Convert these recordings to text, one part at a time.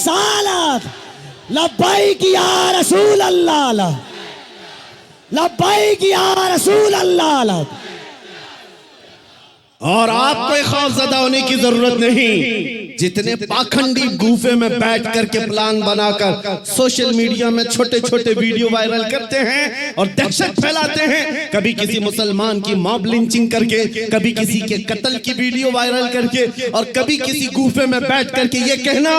रिसालत लब्बैक या रसूल अल्लाह, लब्बैक या रसूल अल्लाह। और आपको खौफजदा होने की जरूरत नहीं। जितने पाखंडी गुफे में बैठ करके प्लान बनाकर सोशल मीडिया में छोटे छोटे वीडियो वायरल करते हैं और दहशत फैलाते हैं, कभी किसी मुसलमान की मॉब लिंचिंग करके, कभी किसी के कत्ल की वीडियो वायरल करके, और कभी किसी गुफे में बैठ करके ये कहना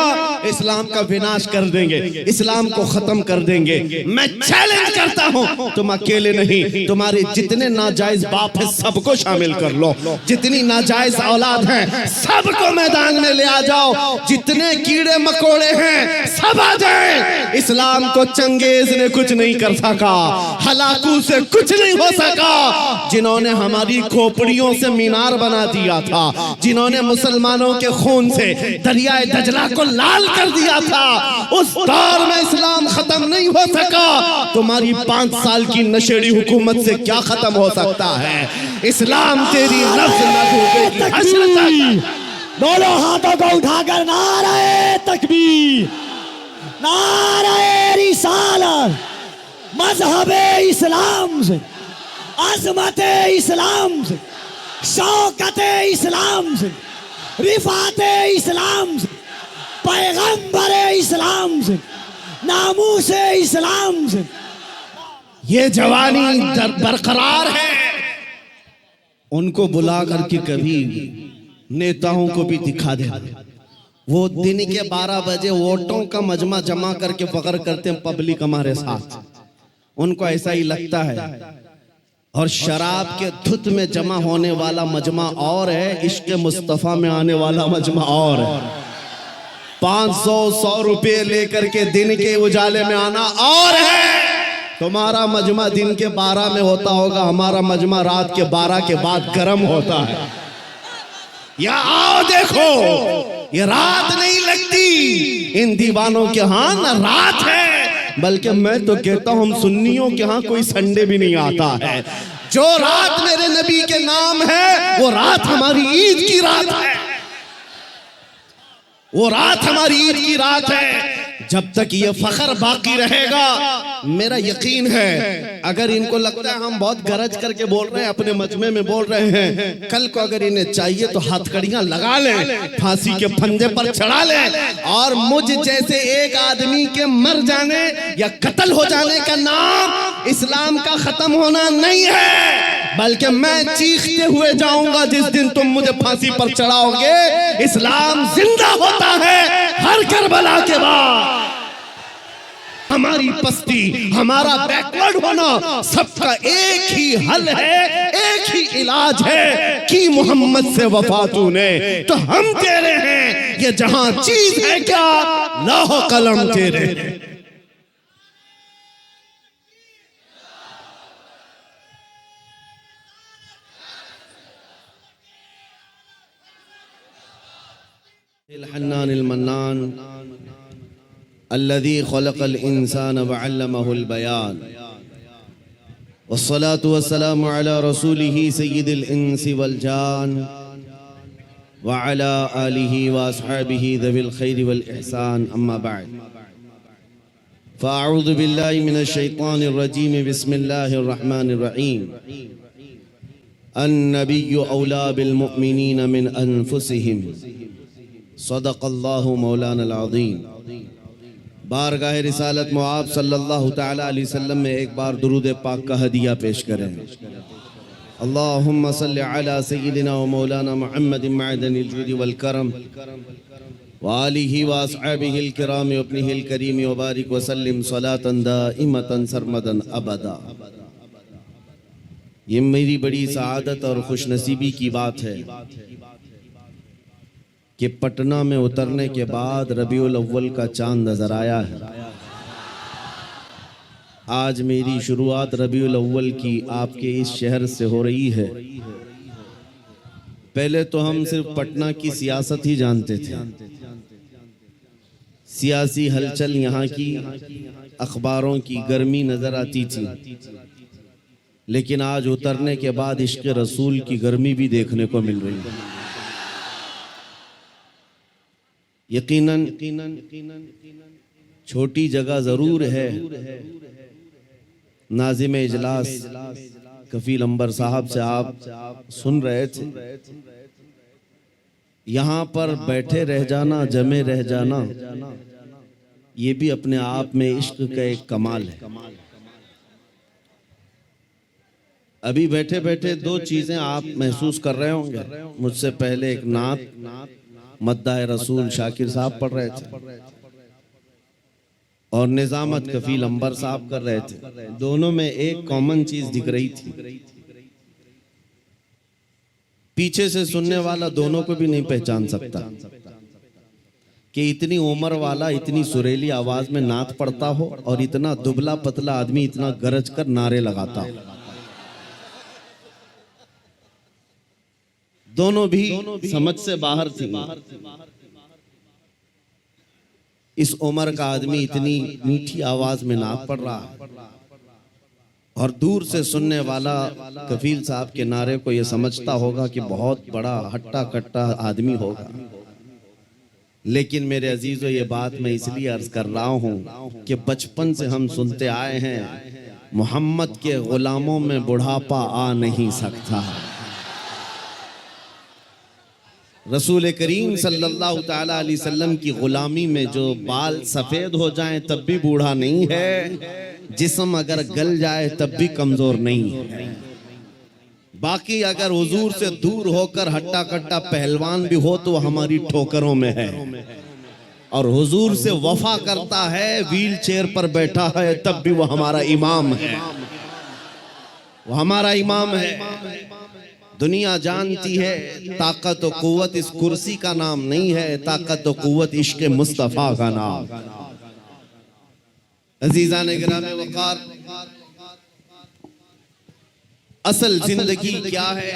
इस्लाम का विनाश कर देंगे, इस्लाम को खत्म कर देंगे। मैं चैलेंज करता हूं, तुम अकेले नहीं, तुम्हारे जितने नाजायज बाप है सबको शामिल कर लो, जितनी नाजायज औलाद है सबको मैदान में ले आ जाओ, जितने कीड़े मकोड़े हैं सब आ जाएं। इस्लाम को चंगेज ने कुछ नहीं कर सका, हलाकू से कुछ नहीं हो सका। जिन्होंने हमारी खोपड़ियों से मीनार बना दिया था, जिन्होंने मुसलमानों के खून से दरियाए दजला को लाल कर दिया था, उस दौर में इस्लाम खत्म नहीं हो सका। तुम्हारी 5 साल की नशेड़ी हुकूमत से क्या खत्म हो सकता है? इस्लाम तेरी नफ्स न डूबेगी हश्र तक। दोनों हाथों को उठाकर नारे तकबीर, नारे रिसालत, मजहबे इस्लाम से, अजमते इस्लाम से, शौकते इस्लाम से, रिफाते इस्लाम से, पैगंबरे इस्लाम से, नामूसे इस्लाम से। ये जवानी बरकरार है। उनको बुला करके कभी नेताओं को भी दिखा दे। वो दिन के 12 बजे वोटों का मजमा जमा करके फख्र करते हैं पब्लिक हमारे साथ, उनको ऐसा ही लगता है। और शराब के धुत में जमा होने वाला मजमा और है, इश्क मुस्तफा में आने वाला मजमा और है। 500-100 रुपये लेकर के दिन के उजाले में आना और है। तुम्हारा मजमा दिन के 12 में होता होगा, हमारा मजमा रात के 12 के बाद गर्म होता है। या आओ देखो, ये रात नहीं लगती इन दीवानों के यहाँ, ना रात है, बल्कि मैं तो कहता हूं हम सुन्नियों के यहाँ कोई संडे भी नहीं आता है। जो रात मेरे नबी के नाम है वो रात हमारी ईद की रात है, वो रात हमारी ईद की रात है। जब तक ये फख्र बाकी रहेगा, मेरा यकीन है, अगर इनको लगता है हम बहुत गरज करके बोल रहे हैं, अपने मजमे में बोल रहे हैं, कल को अगर इन्हें चाहिए तो हथकड़ियां लगा लें, फांसी के फंदे पर चढ़ा लें, और मुझ जैसे एक आदमी के मर जाने या कत्ल हो जाने का नाम इस्लाम का खत्म होना नहीं है, बल्कि मैं चीखते हुए जाऊंगा जिस दिन तुम मुझे फांसी पर चढ़ाओगे। इस्लाम जिंदा होता है हर करबला के बाद। हमारी पस्ती, हमारा बैकवर्ड होना, सबका एक ही हल है, एक ही इलाज है कि मोहम्मद से वफा तूने तो हम तेरे हैं। ये जहां चीज है क्या, लौह कलम तेरे। हन्नान मन्नान अल्लज़ी खलक़ल इंसान व अल्लमहुल बयान वस्सलातु वस्सलामु अला रसूलिही सय्यिदिल इंसी वल जान व अला आलिही व अस्हाबिही ज़विल खैरि वल इहसान, अम्मा बअद। फ़अऊज़ु बिल्लाहि मिनश शैतानिर रजीम, बिस्मिल्लाहिर रहमानिर रहीम। अन्नबिय्यु औला बिल मुअमिनीन मिन अनफुसिहिम, सदक़ल्लाहु मौलानल अज़ीम। बारगाह रिसालत मुआब सल्लल्लाहु तआला अलैहि वसल्लम में एक बार दुरूद पाक का हदिया पेश करें। अल्लाहुम्मा सल्लि अला सय्यिदिना व मौलाना मुहम्मदिन मअदनिल जुद वल करम व आलिहि व अस्हाबिहिल किराम व इब्निहिल करीम व बारिक व सल्लिम सलातन दाइमतन सरमदन अबदा। ये मेरी बड़ी सआदत और खुशनसीबी की बात है कि पटना में उतरने के बाद रबीउल अव्वल का चांद नजर आया है। आज मेरी शुरुआत रबीउल अव्वल की आपके इस शहर से हो रही है। पहले तो हम सिर्फ पटना की सियासत ही जानते थे, सियासी हलचल यहाँ की, अखबारों की गर्मी नजर आती थी, लेकिन आज उतरने के बाद इश्क़ रसूल की गर्मी भी देखने को मिल रही है। यकीनन छोटी जगह जरूर है। नाज़िम इजलास कफील अंबर साहब से आप सुन रहे थे, यहाँ पर बैठे रह जाना, जमे रह जाना, ये भी अपने आप में इश्क का एक कमाल है। अभी बैठे बैठे दो चीजें आप महसूस कर रहे होंगे। मुझसे पहले एक नात मद्दाह रसूल शाकिर साहब पढ़ रहे थे और निजामत कफील अंबर साहब कर रहे थे। दोनों में एक कॉमन चीज दिख रही थी, पीछे से सुनने वाला दोनों को भी नहीं पहचान सकता कि इतनी उम्र वाला इतनी सुरीली आवाज में नात पढ़ता हो और इतना दुबला पतला आदमी इतना गरज कर नारे लगाता हो। दोनों भी समझ से बाहर थी। इस उम्र का आदमी इतनी मीठी आवाज में नात पढ़ रहा और दूर से सुनने वाला कफील साहब के नारे को यह समझता होगा कि बहुत बड़ा हट्टा कट्टा आदमी होगा। लेकिन मेरे अजीजों, ये बात मैं इसलिए अर्ज कर रहा हूं कि बचपन से हम सुनते आए हैं, मोहम्मद के गुलामों में बुढ़ापा आ नहीं सकता। रसूल करीम सल्लल्लाहु ताला अलैहि वसल्लम की गुलामी में जो बाल सफेद हो जाएं तब भी बूढ़ा नहीं है, जिस्म अगर गल जाए तब भी कमजोर नहीं है। बाकी अगर हुजूर से दूर होकर हट्टा कट्टा पहलवान भी हो तो हमारी ठोकरों में है, और हुजूर से वफा करता है, व्हील चेयर पर बैठा है, तब भी वो हमारा इमाम है, वो हमारा इमाम है। दुनिया जानती है ताकत और कुव्वत इस कुर्सी का नाम नहीं है, ताकत और कुव्वत इश्क मुस्तफा का नाम। अजीजान गिरामे वकार, असल जिंदगी क्या है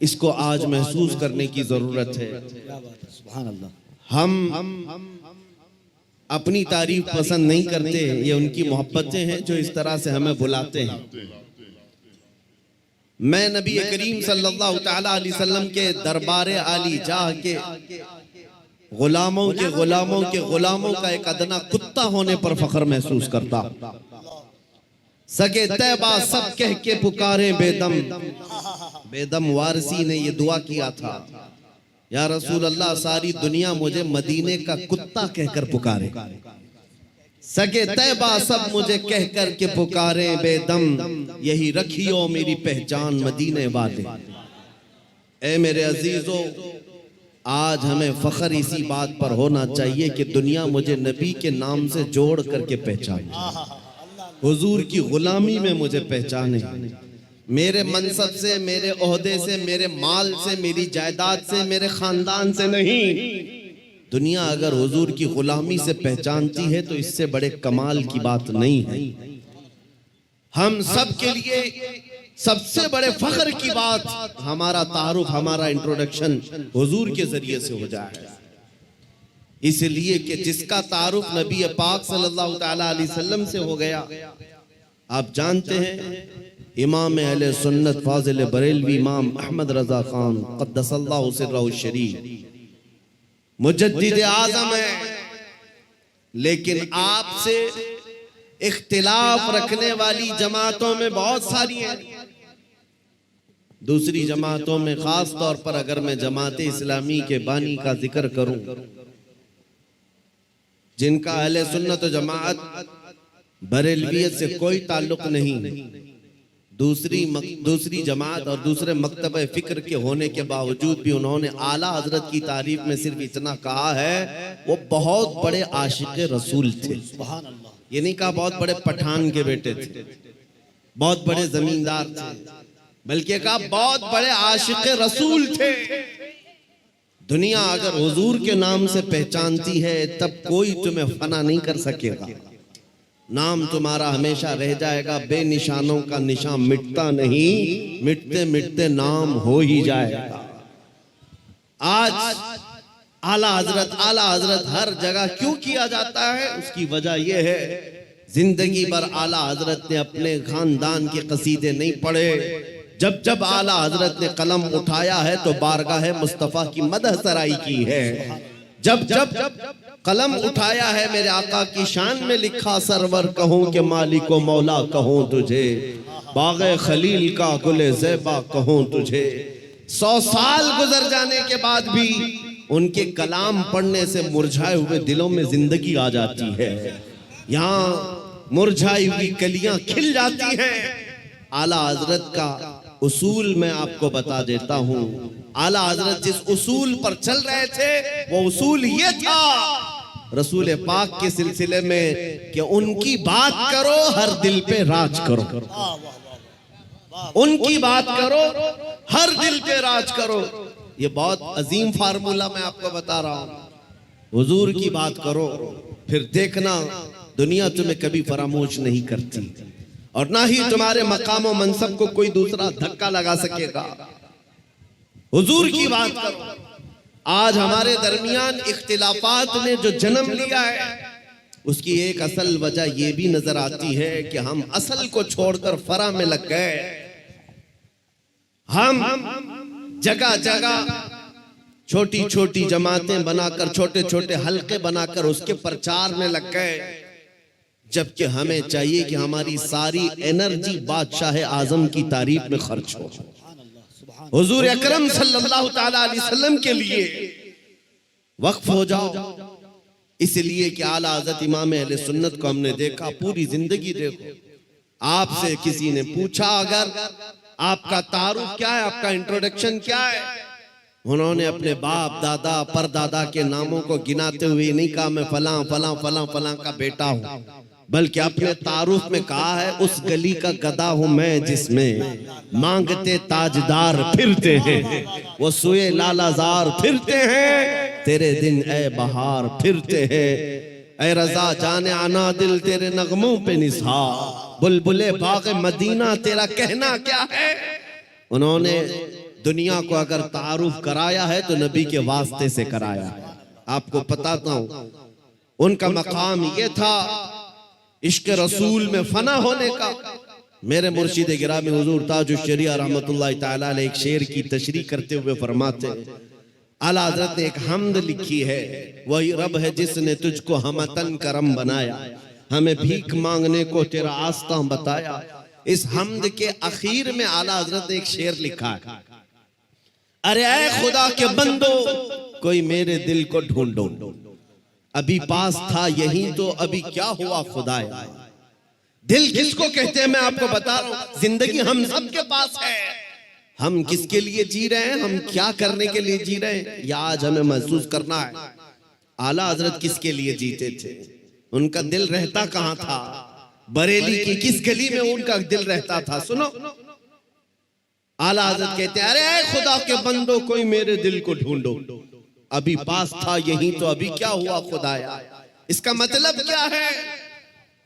इसको आज महसूस करने की जरूरत है। हम अपनी तारीफ पसंद नहीं करते, ये उनकी मोहब्बतें हैं जो इस तरह से हमें बुलाते हैं। मैं नबी करीम सल्लल्लाहु ताला अलैहि वसल्लम के दरबारे आली जाह के गुलामों के गुलामों के गुलामों का एक अदना कुत्ता होने पर फख्र महसूस करता। सगे तैबा सब कह के पुकारे बेदम, बेदम वारसी ने ये दुआ किया था, या रसूल अल्लाह सारी दुनिया मुझे मदीने का कुत्ता कहकर पुकारे। सगे तैबा सब मुझे कहकर के पुकारे बेदम, यही रखियो मेरी पहचान मदीने वाले। ए मेरे अजीजों, आज हमें फख्र इसी बात पर होना चाहिए कि दुनिया मुझे नबी के नाम से जोड़ करके पहचाने, हुजूर की गुलामी में मुझे पहचाने, मेरे मनसब से, मेरे ओहदे से, मेरे माल से, मेरी जायदाद से, मेरे खानदान से नहीं। दुनिया अगर हुजूर की गुलामी से पहचानती है तो इससे बड़े कमाल की बात नहीं है। हम सब के लिए सबसे बड़े फख्र की बात हमारा तारुफ, हमारा इंट्रोडक्शन हुजूर के जरिए से हो जाए, इसलिए कि जिसका तारुफ नबी पाक सल्लल्लाहु ताला अलैहि वसल्लम से हो गया। आप जानते हैं इमाम अहले सुन्नत फाजिल बरेलवी इमाम अहमद रजा खान क़द्दसल्लाहु सिर्रहु शरीफ मुजद्दिद आज़म है, लेकिन आपसे इख्तिलाफ रखने वाली जमातों में बहुत सारी हैं। दूसरी जमातों में खास तौर पर अगर मैं जमात इस्लामी के बानी का जिक्र करूं, जिनका अहले सुन्नत जमात बरेलवियत से कोई ताल्लुक नहीं, दूसरी जमात और दूसरे मकतब फिक्र के होने के बावजूद भी उन्होंने आला हजरत की तारीफ में सिर्फ इतना कहा है, वो बहुत बड़े आशिक रसूल थे। ये नहीं कहा बहुत बड़े पठान के बेटे थे, बहुत बड़े जमींदार थे, बल्कि कहा बहुत बड़े आशिक रसूल थे। दुनिया अगर हुजूर के नाम से पहचानती है तब कोई तुम्हें फना नहीं कर सकेगा, नाम तुम्हारा हमेशा रह जाएगा। बेनिशानों का निशान मिटता नहीं, मिटते मिटते नाम हो ही जाएगा। आज आला हजरत हर जगह क्यों किया जाता है, उसकी वजह यह है जिंदगी भर आला हजरत ने अपने खानदान के कसीदे नहीं पढ़े। जब जब आला हजरत ने कलम उठाया है तो बारगाह मुस्तफा की मदह सराई की है। जब जब कलम उठाया है मेरे आका की शान में लिखा सरवर कहूं कि मालिको मौला कहूं तुझे, बाग़े खलील का गुले ज़ेबा कहूं तुझे। 100 साल गुजर जाने के बाद भी उनके कलाम पढ़ने से मुरझाए हुए दिलों में जिंदगी आ जाती है। यहाँ मुरझाई हुई कलियां खिल जाती हैं। आला हजरत का उसूल मैं आपको बता देता हूँ। आला हजरत जिस उसूल पर चल रहे थे वो उसूल ये था रसूल पाक के सिलसिले में कि उनकी बात करो हर दिल पे राज करो, उनकी बात करो हर दिल पे राज करो। ये बहुत अजीम फार्मूला मैं आपको बता रहा हूं। हुजूर की बात करो फिर देखना दुनिया तुम्हें कभी फरामोश नहीं करती और ना ही तुम्हारे मकाम और मनसब को कोई दूसरा धक्का लगा सकेगा। हुजूर की बात करो। आज हमारे दरमियान इख्तिलाफात ने जो जन्म लिया है उसकी एक असल वजह यह भी नजर आती है कि हम असल को छोड़कर फरा में लग गए। हम जगह जगह छोटी छोटी जमातें बनाकर छोटे छोटे हलके बनाकर उसके प्रचार में लग गए, जबकि हमें चाहिए कि हमारी सारी एनर्जी बादशाह आजम की तारीफ में खर्च हो, हुजूर अकरम सल्लल्लाहु ताला अलैहि वसल्लम के लिए वक्फ हो जाओ। इसलिए कि आला हज़रत इमाम अहले सुन्नत को हमने देखा पूरी जिंदगी। देखो आपसे किसी ने पूछा अगर आपका तारुफ क्या है, आपका इंट्रोडक्शन क्या है, उन्होंने अपने बाप दादा परदादा के नामों को गिनाते हुए नहीं कहा मैं फलां फलां फलां फलां का बेटा हूं, बल्कि अपने तारुफ में कहा है उस गली का गधा हूं मैं जिसमें मांगते ताजदार फिरते हैं, वो सुए लालाजार फिरते हैं, तेरे दिन ए बहार फिरते हैं, ए रजा जाने आना दिल तेरे नगमों पे निसार, बुलबुले बाग मदीना तेरा कहना क्या है। उन्होंने दुनिया को अगर तारुफ कराया है तो नबी के वास्ते से कराया है। आपको बताता हूं उनका मकाम ये था इश्क रसूल में फना होने का। मेरे मुर्शिद गिरामी हुजूर ताजुश शरिया रहमतुल्लाह तआला अलैह एक शेर की तशरीह करते हुए फरमाते आला हज़रत ने एक हम्द लिखी है, वही रब है जिसने तुझको हमतन करम बनाया, हमें भीख मांगने को तेरा आस्था बताया। इस हम्द के आखिर में आला हज़रत ने एक शेर लिखा है, अरे ऐ खुदा के बंदो कोई मेरे दिल को ढूंढो, अभी पास था यही तो अभी क्या हुआ खुदाया। दिल किसको कहते हैं मैं आपको बता रहा हूं। जिंदगी हम सब के पास है, हम किसके लिए जी रहे हैं, हम क्या करने के लिए जी रहे हैं, या आज हमें महसूस करना है। आला हजरत किसके लिए जीते थे, उनका दिल रहता कहां था, बरेली की किस गली में उनका दिल रहता था। सुनो आला हजरत कहते हैं अरे खुदा के बंदो कोई मेरे दिल को ढूंढो, अभी पास था यही तो अभी क्या हुआ खुदाया। इसका मतलब क्या है,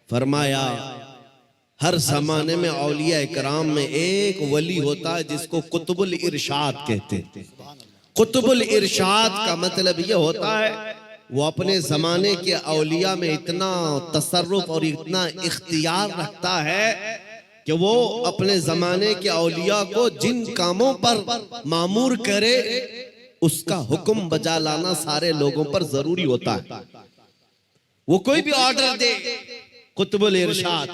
फरमाया हर जमाने में औलिया इकराम में एक वली होता है जिसको कुतुबुल इरशाद कहते हैं। कुतुबुल इरशाद का मतलब यह होता है वो अपने जमाने के औलिया में इतना तसर्रुफ और इतना इख्तियार रखता है कि वो अपने जमाने के औलिया को जिन कामों पर मामूर करे उसका हुक्म बजा लाना सारे लोगों पर जरूरी होता है। वो कोई भी ऑर्डर दे कुतुबुल इरशाद।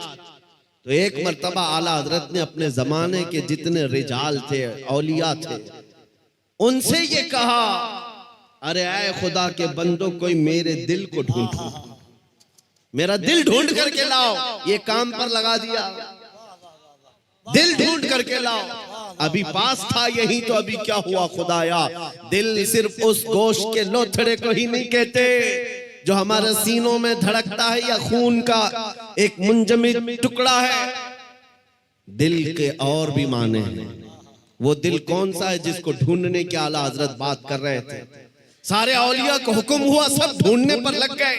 तो एक मर्तबा आला हजरत ने अपने जमाने के जितने रिजाल थे औलिया थे उनसे ये कहा अरे आए खुदा के बंदो कोई मेरे दिल को ढूंढो, मेरा दिल ढूंढ करके लाओ। ये काम पर लगा दिया, दिल ढूंढ करके लाओ, अभी पास था यही तो अभी क्या हुआ खुदाया। दिल सिर्फ उस गोश्त के लोथड़े को ही नहीं कहते जो हमारे सीनों में धड़कता है या खून का एक मुंजमद टुकड़ा है, दिल के और भी माने हैं। वो दिल कौन सा है जिसको ढूंढने के आला हजरत बात कर रहे थे। सारे औलिया को हुक्म हुआ, सब ढूंढने पर लग गए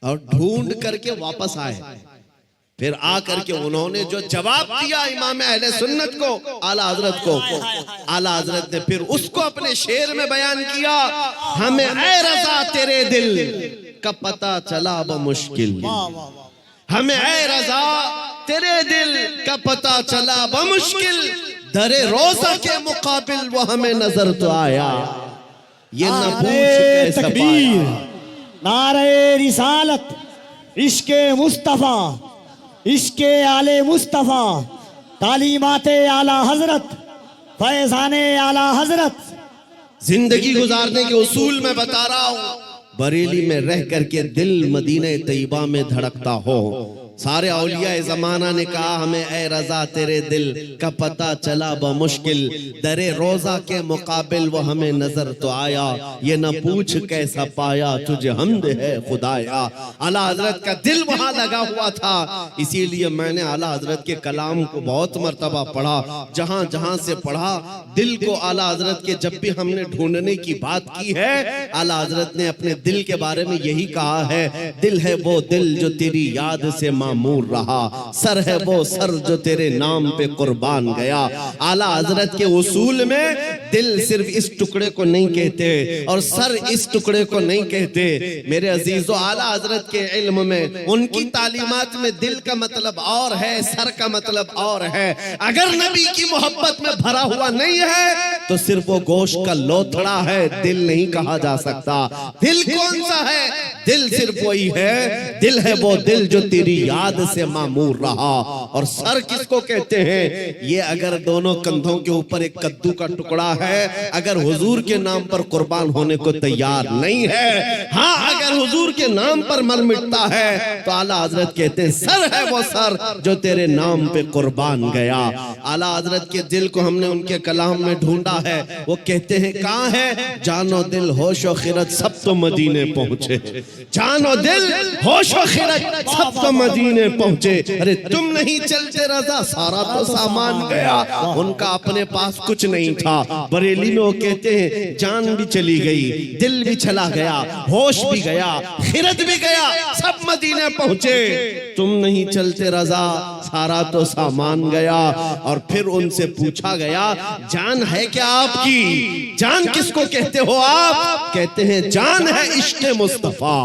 और ढूंढ करके वापस आए। फिर आकर के उन्होंने जो जवाब दिया इमाम अहले सुन्नत को आला हजरत को, आला हजरत ने फिर उसको अपने शेर में बयान किया, हमें ऐ रज़ा तेरे दिल का पता चला बमुश्किल, हमें ऐ रज़ा तेरे दिल का पता चला बमुश्किल, दरे रोजा के मुकाबिल वो हमें नजर तो आया। ये न पूछ नारे कैसा तकबीर, पाया। नारे रिसालत, इश्के मुस्तफ़ा, इश्के आले मुस्तफ़ा, तालीमाते आला हजरत, फैजाने आला हजरत। जिंदगी गुजारने के उसूल में बता रहा हूँ। बरेली में रह करके दिल मदीने तैयबा में धड़कता हो। सारे औलिया जमाना ने कहा हमें ए रजा तेरे दिल का पता चला बमुश्किल, दरे रोजा के मुकाबिल वो हमें नजर तो आया, ये न पूछ कैसा पाया तुझे हमद है खुदाया। आला हजरत का दिल वहां लगा हुआ था, इसीलिए मैंने आला हजरत के कलाम को बहुत मर्तबा पढ़ा। जहां जहां से पढ़ा दिल को आला हजरत के जब भी हमने ढूंढने की बात की है, आला हजरत ने अपने दिल के बारे में यही कहा है, दिल है वो दिल जो तेरी याद से मामूर रहा, सर है वो सर जो तेरे नाम पे कुर्बान गया। आला हजरत के उसूल में दिल सिर्फ इस टुकड़े को नहीं कहते और सर इस टुकड़े को नहीं कहते। मेरे अजीजों, आला हजरत के इल्म में, उनकी तालीमात में दिल का मतलब और है, सर का मतलब और है। अगर नबी की मोहब्बत में भरा हुआ नहीं है तो सिर्फ वो गोश्त का लोथड़ा है, दिल नहीं कहा जा सकता। दिल कौन सा है? दिल सिर्फ वही है, दिल है वो दिल जो तेरी याद से मामूर रहा। और सर किसको कहते हैं? ये अगर दोनों कंधों के ऊपर एक कद्दू का टुकड़ा है, अगर हुजूर के नाम पर कुर्बान होने को तैयार नहीं है, हाँ अगर हुजूर के नाम पर मर मिटता है तो आला हजरत कहते हैं सर है वो सर जो तेरे नाम पे कुर्बान गया। आला हजरत के दिल को हमने उनके कलाम में ढूंढा है। वो कहते हैं कहाँ है? जानो दिल होशो खिरत सब तो मदीने पहुंचे, जानो दिल होशो खिरत सब तो मदीने पहुंचे। अरे तुम नहीं चलते रजा सारा तो सामान गया। उनका अपने पास कुछ नहीं था। बरेली में वो कहते हैं जान भी चली गई, दिल भी चला गया, होश भी गया, खिरत भी गया, सब मदीने पहुंचे। तुम नहीं चलते रजा सारा तो सामान गया। और फिर उनसे पूछा गया जान है क्या आपकी? जान किसको कहते हो आप? कहते हैं जान है इश्क़े मुस्तफा,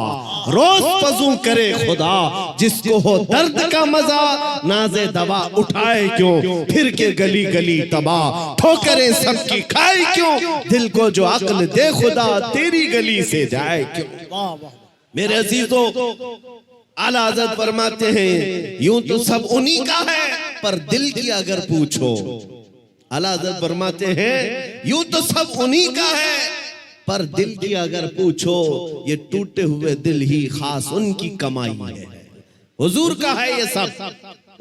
रोज फजू करे खुदा, जिसको हो दर्द का मजा नाज़े दवा उठाए क्यों, फिर के गली गली तबाह ठोकरें सबकी खाए क्यों, दिल को जो अक्ल दे खुदा तेरी गली से जाए क्यों। मेरे अजीजों, आला हज़रत फरमाते हैं यूं तो सब उन्हीं का है, पर दिल की अगर पूछो, आला हज़रत फरमाते हैं यूं तो सब उन्हीं का है, पर दिल की अगर पूछो ये टूटे हुए दिल ही खास उनकी कमाई है। हुजूर का है ये सब,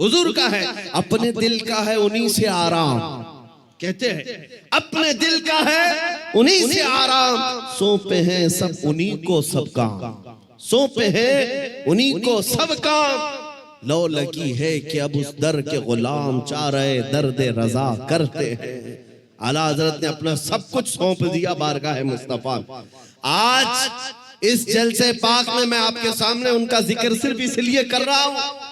हुजूर का है, अपने दिल का है उन्हीं से आराम। कहते हैं अपने दिल का है उन्हीं से आराम, सौंपे हैं सब उन्हीं को सब काम, सौंपे हैं उन्हीं को सब काम। लो लगी है कि अब उस दर के गुलाम चाह रहे दर्द रजा करते हैं। आला हजरत ने अपना सब कुछ सौंप दिया बारगाह मुस्तफा। आज इस जलसे पाक में मैं आपके सामने उनका जिक्र सिर्फ इसलिए कर रहा हूं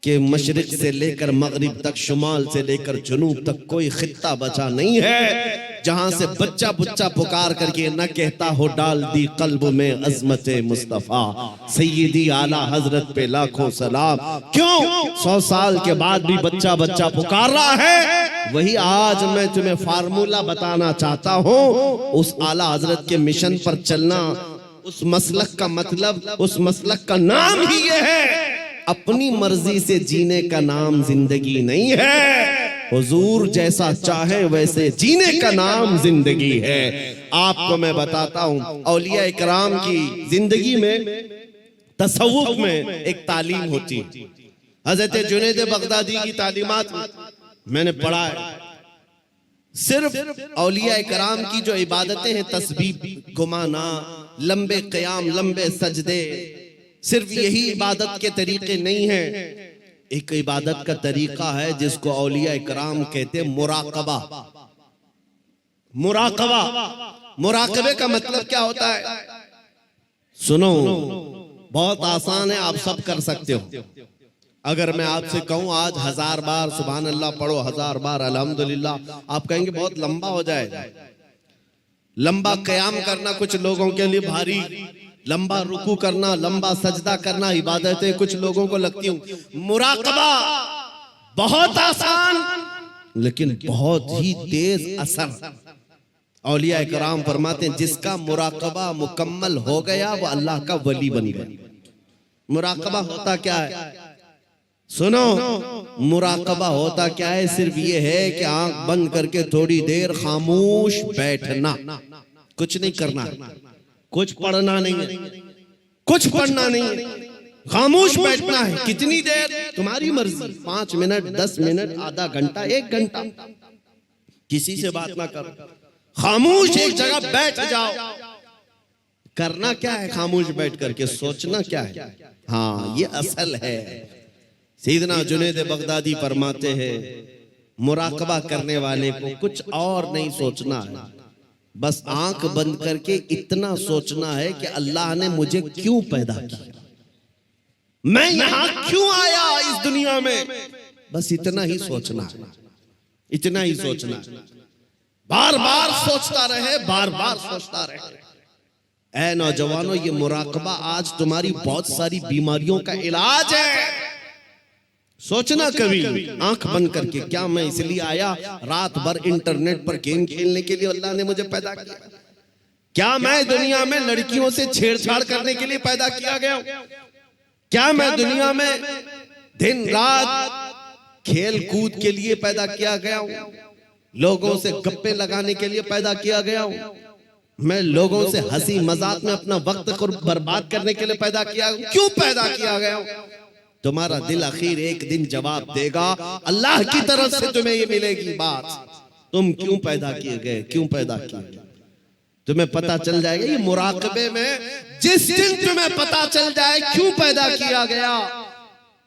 कि मशरिक से लेकर मगरिब तक, शुमाल से लेकर जुनूब तक कोई खित्ता बचा नहीं है जहां से बच्चा बुच्चा पुकार करके न कहता हो डाल दी कल्ब में अजमत मुस्तफा। सैयदी आला हजरत पे लाखों सलाम। क्यों 100 साल के बाद भी बच्चा बच्चा पुकार रहा है? वही आज मैं तुम्हें फार्मूला बताना चाहता हूं। उस आला हजरत के मिशन पर चलना, उस मसलक का मतलब, उस मसलक का नाम ही ये है, अपनी मर्जी से जीने का नाम जिंदगी नहीं है। हुजूर जैसा चाहे वैसे जीने का नाम जिंदगी है। आपको मैं बताता हूं औलिया इकराम की जिंदगी में, तसव्वुफ में एक तालीम होती है। हजरत जुनैद बगदादी की तालीमात मैंने पढ़ा है। सिर्फ औलिया इकराम की जो इबादतें हैं, तस्बीह घुमाना, लंबे क़याम, लंबे सजदे, सिर्फ यही इबादत के तरीके नहीं है। एक इबादत का तरीका है जिसको औलिया इकराम कहते हैं मुराकबा। मुराकबा, मुराकबे का मतलब क्या होता है? सुनो, बहुत आसान है, आप सब कर सकते हो। अगर मैं आपसे कहूं आज 1000 बार सुभान अल्लाह पढ़ो, 1000 बार अल्हम्दुलिल्लाह, आप कहेंगे बहुत लंबा हो जाएगा। लंबा क़याम करना कुछ लोगों के लिए भारी, लंबा रुकू करना, लंबा सजदा करना इबादतें कुछ लोगों को लगती हूं। मुराकबा बहुत आसान लेकिन बहुत ही तेज असर। औलिया इकराम फरमाते हैं जिसका मुराकबा मुकम्मल हो गया वो अल्लाह का वली बन गया। मुराकबा होता क्या है? सुनो, मुराकबा होता क्या है? सिर्फ ये है कि आंख बंद करके थोड़ी देर खामोश बैठना, कुछ नहीं करना, कुछ पढ़ना नहीं है, कुछ पढ़ना नहीं है, खामोश बैठना है। कितनी देर? तुम्हारी मर्जी, 5 मिनट, 10 मिनट, आधा घंटा, 1 घंटा, किसी से बात ना करो, खामोश एक जगह बैठ जाओ। करना क्या है खामोश बैठ करके? सोचना क्या है? हाँ, ये असल है। सीदना जुनैद बगदादी फरमाते हैं मुराकबा करने वाले को कुछ और नहीं सोचना है, बस आंख बंद करके इतना सोचना है कि अल्लाह ने मुझे क्यों पैदा किया, मैं यहां क्यों आया इस दुनिया में, बस इतना ही सोचना है, इतना ही सोचना है। बार बार सोचता रहे, बार बार सोचता रहे। ऐ नौजवानों, ये मुराकबा आज तुम्हारी बहुत सारी बीमारियों का इलाज है। सोचना कभी आंख बंद करके, क्या मैं इसलिए आया रात भर इंटरनेट पर गेम खेलने के लिए अल्लाह ने मुझे पैदा किया? क्या मैं दुनिया में लड़कियों से छेड़छाड़ करने के लिए पैदा किया गया? क्या मैं दुनिया में दिन रात खेल कूद के लिए पैदा किया गया हूं? लोगों से गप्पे लगाने के लिए पैदा किया गया हूं? मैं लोगों से हंसी मजाक में अपना वक्त को बर्बाद करने के लिए पैदा किया? क्यों पैदा किया गया हूं? तुम्हारा दिल आखिर एक दिन जवाब देगा, अल्लाह की तरफ से तुम्हें ये मिलेगी बात, तुम क्यों पैदा किए गए, क्यों पैदा किए, तुम्हें पता चल जाएगा। ये मुराकबे में जिस दिन तुम्हें पता चल जाए क्यों पैदा किया गया,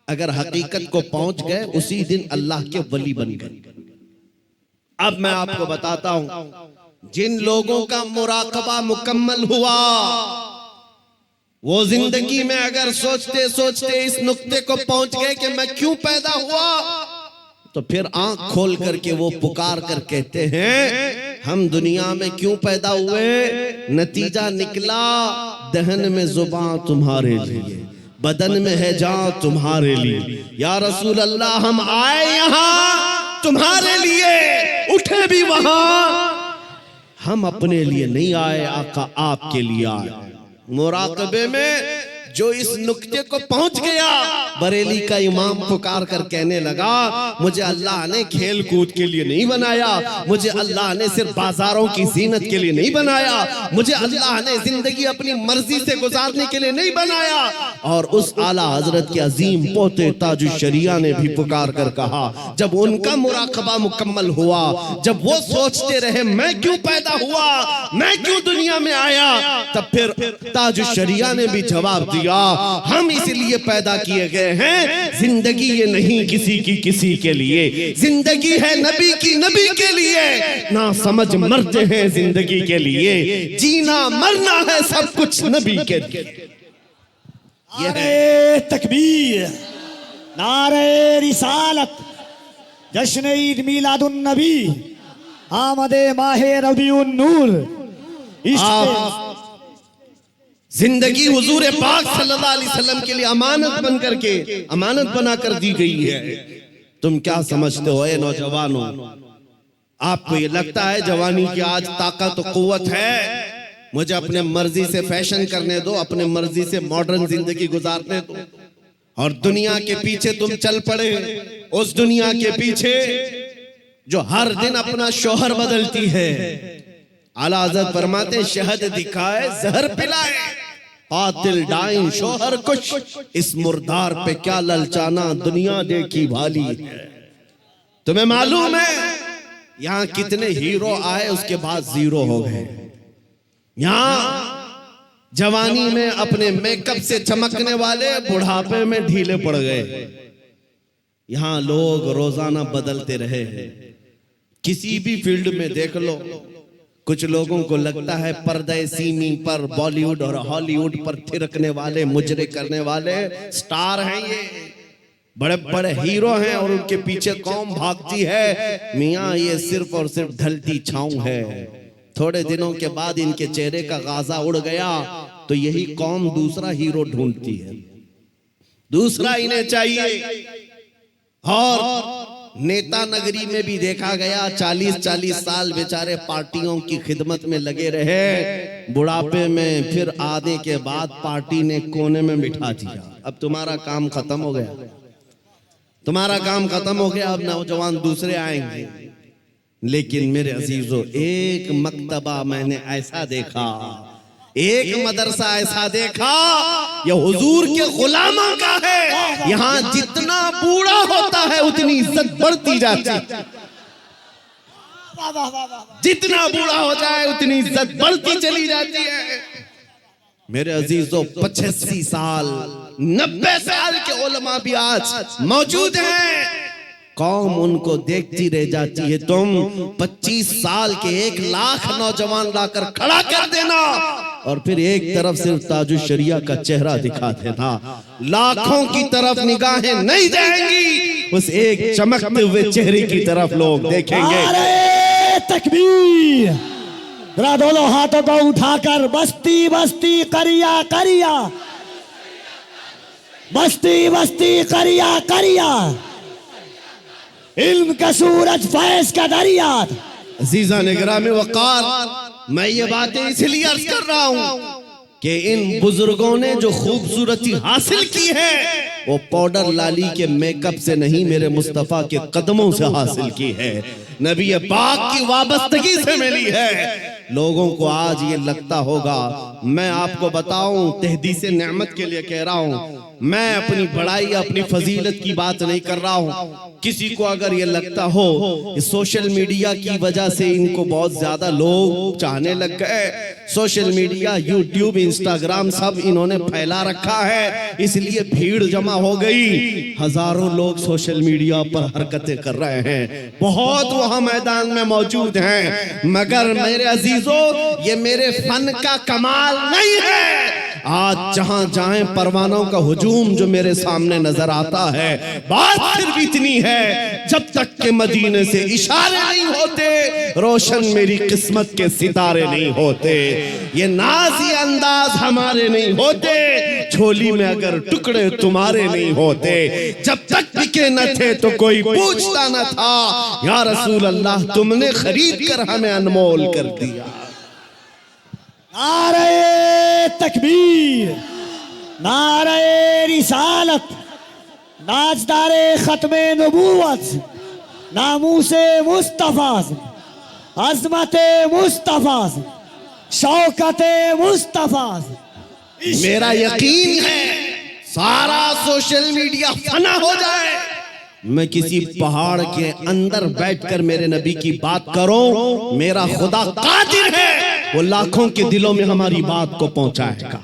अगर हकीकत को पहुंच गए उसी दिन अल्लाह के वली बन गए। अब मैं आपको बताता हूं, जिन लोगों का मुराकबा मुकम्मल हुआ वो जिंदगी में अगर सोचते सोचते इस नुक्ते को पहुंच गए कि मैं क्यों पैदा हुआ, तो फिर आंख खोल करके वो पुकार कर कहते हैं हम दुनिया में क्यों पैदा हुए? नतीजा निकला दहन में जुबान तुम्हारे लिए, बदन में है जान तुम्हारे लिए। या रसूल अल्लाह, हम आए यहां तुम्हारे लिए, उठे भी वहां, हम अपने लिए नहीं आए आका, आपके लिए आए। मुराकबे में जो इस नुक्ते को पहुंच गया, बरेली का इमाम पुकार कर कहने लगा मुझे अल्लाह ने खेल कूद के लिए नहीं बनाया, मुझे अल्लाह ने सिर्फ बाजारों की जीनत के लिए नहीं बनाया, मुझे अल्लाह ने जिंदगी अपनी मर्जी से गुजारने के लिए नहीं बनाया। और उस आला हजरत के अजीम पोते ताजुश शरिया ने भी पुकार कर कहा, जब उनका मुराकबा मुकम्मल हुआ, जब वो सोचते रहे मैं क्यों पैदा हुआ, मैं क्यों दुनिया में आया, तब फिर ताजुश शरिया ने भी जवाब दिया हम इसलिए पैदा किए गए हैं, जिंदगी ये नहीं किसी की किसी के लिए, जिंदगी है नबी की नबी के लिए, ना समझ मरते हैं जिंदगी के लिए, जीना मरना है सब कुछ नबी के लिए। नारे तकबीर, नारे रिसालत, जश्न ईद मिलादुन नबी, आमदे माहे रबीउन नूर। जिंदगी हुजूर पाक सल्लल्लाहु अलैहि वसल्लम के लिए अमानत बन करके, अमानत बनाकर दी गई है। तुम क्या समझते हो ए नौजवानों? आपको ये लगता है जवानी की आज ताकत कुव्वत है, मुझे अपने मर्जी से फैशन करने दो, अपने मर्जी से मॉडर्न जिंदगी गुजारने दो, और दुनिया के पीछे तुम चल पड़े, उस दुनिया के पीछे जो हर दिन अपना शोहर बदलती है। आला हज़रत फरमाते शहद दिखाए जहर पिलाए, कातिल डाइन शोहर कुछ, इस मुर्दार पे क्या ललचाना, दुनिया देखी भाली है। तुम्हें मालूम है यहाँ कितने हीरो आए उसके बाद जीरो हो गए। यहाँ जवानी में अपने मेकअप से चमकने वाले बुढ़ापे में ढीले पड़ गए। यहाँ लोग रोजाना बदलते रहे हैं, किसी भी फील्ड में देख लो। कुछ लोगों को लगता है पर्दे सीमी पर बॉलीवुड और हॉलीवुड पर थिरकने वाले, मुजरे करने वाले स्टार हैं, ये बड़े बड़े हीरो हैं और उनके पीछे कौम भागती है। मियाँ ये सिर्फ और सिर्फ ढलती छांव है, थोड़े दिनों के बाद इनके चेहरे का गाजा उड़ गया तो यही कौम दूसरा हीरो ढूंढती है, दूसरा इन्हें चाहिए। और नेता नगरी में भी देखा गया 40-40 साल बेचारे पार्टियों की खिदमत में लगे रहे, बुढ़ापे में फिर आने के बाद पार्टी ने कोने में बिठा दिया। अब तुम्हारा काम खत्म हो गया, तुम्हारा काम खत्म हो गया, अब नौजवान दूसरे आएंगे। लेकिन मेरे अजीजों, एक मक्तबा मैंने ऐसा देखा, एक मदरसा ऐसा देखा, ये हुजूर के गुलामों का है। यहाँ जितना बूढ़ा होता है उतनी इज्जत बढ़ती जाती है, जितना बूढ़ा हो जाए उतनी इज्जत बढ़ती चली जाती है। मेरे अजीजों, 85 साल 90 साल के उलमा भी आज मौजूद हैं, कौम उनको देखती रह जाती है। तुम 25 साल के 1 लाख नौजवान लाकर खड़ा कर देना और फिर एक तरफ सिर्फ ताजुश शरिया का चेहरा दिखा देना, लाखों की तरफ निगाहें नहीं जाएंगी, उस एक चमकते हुए चेहरे की तरफ लोग देखेंगे। नारे तकबीर! जरा दोनों हाथों को उठाकर बस्ती बस्ती करिया करिया, बस्ती बस्ती करिया करिया, इल्म का सूरज फैज का दरिया। अजीजा निगरामी वकार, मैं ये बातें इसलिए अर्ज कर रहा हूं कि इन बुजुर्गों ने जो खूबसूरती हासिल की है वो पाउडर लाली के मेकअप से नहीं, मेरे मुस्तफा के कदमों से हासिल की है, नबी पाक की वाबस्तगी से मिली है। लोगों को आज ये लगता होगा, मैं आपको बताऊं, तहदीस नेमत के लिए कह रहा हूं, मैं अपनी बड़ाई अपनी फजीलत की बात नहीं कर रहा हूं। किसी को अगर ये लगता हो कि सोशल मीडिया की वजह से इनको बहुत ज्यादा लोग चाहने लग गए, सोशल मीडिया यूट्यूब इंस्टाग्राम सब इन्होंने फैला रखा है, इसलिए भीड़ जमा हो गई, हजारों लोग सोशल मीडिया पर हरकतें कर रहे हैं, बहुत वहां मैदान में मौजूद हैं, मगर मेरे अजीजों, ये मेरे फन का कमाल नहीं है। आज जहां जाएं परवानों का हुजूम जो मेरे सामने नजर आता है, बात सिर्फ इतनी है, जब तक के मदीने से इशारे नहीं होते, रोशन मेरी किस्मत के सितारे नहीं होते, ये नाज़ी अंदाज हमारे नहीं होते, झोली में अगर टुकड़े तुम्हारे नहीं होते, जब तक बिके न थे तो कोई पूछता न था, या रसूल अल्लाह तुमने खरीद कर हमें अनमोल कर दिया। नारे तकबीर! नारे रिसालत! नाजदारे खत्मे नबूवत! नामूसे मुस्तफा! अजमते मुस्तफा! शौकते मुस्तफा! मेरा यकीन है सारा सोशल मीडिया फना हो जाए, मैं किसी पहाड़ के अंदर बैठकर मेरे नबी की बात करूं, मेरा खुदा कादिर है, वो लाखों के दिलों में हमारी बात को पहुंचाएगा।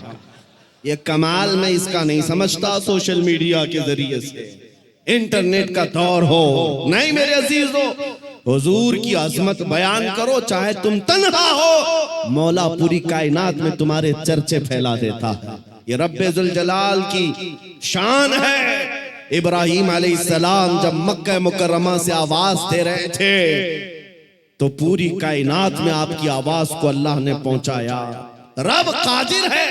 ये कमाल मैं इसका नहीं समझता सोशल मीडिया के जरिए से, इंटरनेट का दौर हो, नहीं मेरे अजीजों, हुजूर की अजमत बयान करो, चाहे तुम तन्हा हो, मौला पूरी कायनात में तुम्हारे चर्चे फैला देता है। ये रब्बे जुल जलाल की शान है। इब्राहीम अलैहिस्सलाम जब मक्का मुकर्रमा से आवाज दे रहे थे तो पूरी कायनात में आपकी आवाज को अल्लाह ने पहुंचाया। रब कादिर है,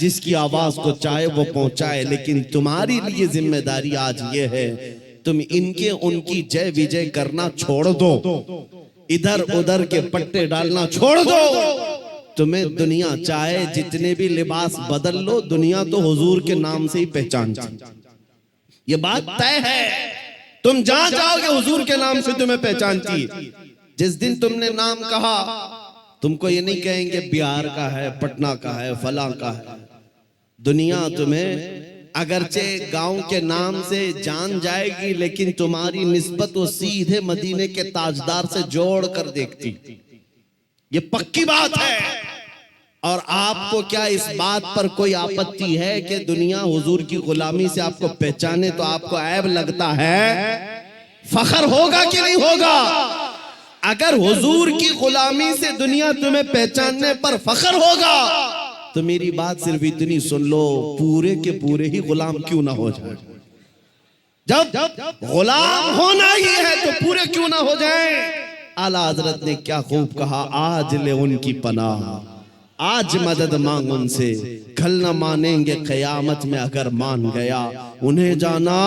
जिसकी आवाज को चाहे वो पहुंचाए, लेकिन तुम्हारी लिए जिम्मेदारी आज ये है, तुम इनके उनकी जय विजय करना छोड़ दो, इधर उधर के पट्टे डालना छोड़ दो। तुम्हें दुनिया चाहे जितने भी लिबास बदल लो, दुनिया तो हुजूर के नाम से ही पहचानती, ये बात तय है। तुम जहां जाओगे हुजूर के नाम से तुम्हें पहचानती। जिस दिन तुमने नाम कहा, तुमको ये नहीं कहेंगे बिहार का है, पटना का है, फला का है। दुनिया तुम्हें अगरचे गांव के नाम से जान जाएगी, लेकिन तुम्हारी निस्बत वो सीधे मदीने के ताजदार से जोड़ कर देखती, ये पक्की बात है। और आपको क्या इस बात पर कोई आपत्ति है कि दुनिया हुजूर की गुलामी से आपको पहचाने तो आपको ऐब लगता है? फखर होगा कि नहीं होगा? अगर हुजूर की गुलामी से दुनिया तुम्हें पहचानने पर फखर होगा तो मेरी बात सिर्फ इतनी सुन लो, पूरे के पूरे ही गुलाम क्यों ना हो जाए। जब गुलाम होना ही है तो पूरे क्यों ना हो जाए। आला हजरत ने क्या खूब कहा, आज ले उनकी पनाह, आज मदद मांग उनसे, कल न मानेंगे क़यामत में अगर मान गया। उन्हें जाना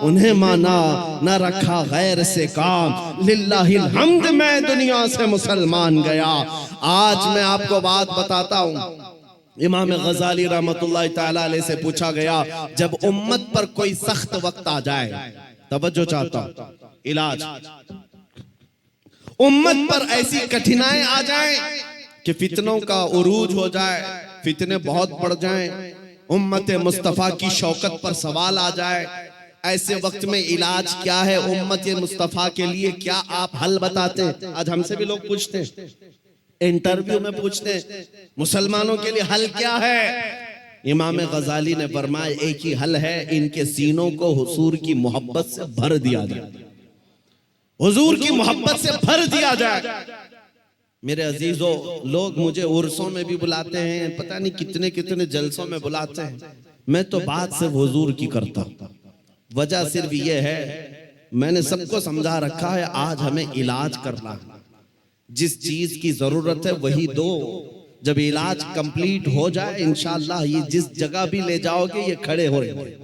उन्हें माना, न रखा गैर से काम, लिल्लाहिल हम्द मैं दुनिया से मुसलमान गया। आज मैं आपको बात बताता हूँ, इमाम गजाली रहमतुल्लाह ताला अलैह से पूछा गया, जब उम्मत पर कोई सख्त वक्त आ जाए, तवज्जो चाहता हूं, इलाज, उम्मत पर ऐसी कठिनाई आ जाए कि फितनों का उरूज हो जाए, फितने बहुत बढ़ जाएं, उम्मत मुस्तफा की शौकत पर सवाल आ जाए, ऐसे वक्त में इलाज क्या है उम्मत मुस्तफा के लिए, क्या आप हल बताते हैं? आज हमसे भी लोग पूछते हैं, इंटरव्यू में पूछते हैं, मुसलमानों के लिए हल क्या है? इमाम गजाली ने फरमाया, एक ही हल है, इनके सीनों को हुजूर की मोहब्बत से भर दिया जाए, हुजूर की मोहब्बत से भर दिया जाए। मेरे अजीजों, लोग मुझे उर्सों में भी बुलाते हैं, पता नहीं कितने कितने जलसों में बुलाते हैं, मैं तो बात सिर्फ हुजूर की करता हूं। वजह सिर्फ ये है, मैंने सबको समझा रखा है, आज हमें इलाज करना है, जिस चीज की जरूरत है वही दो। जब इलाज कंप्लीट हो जाए इंशाअल्लाह, ये जिस जगह भी ले जाओगे ये खड़े हो रहे।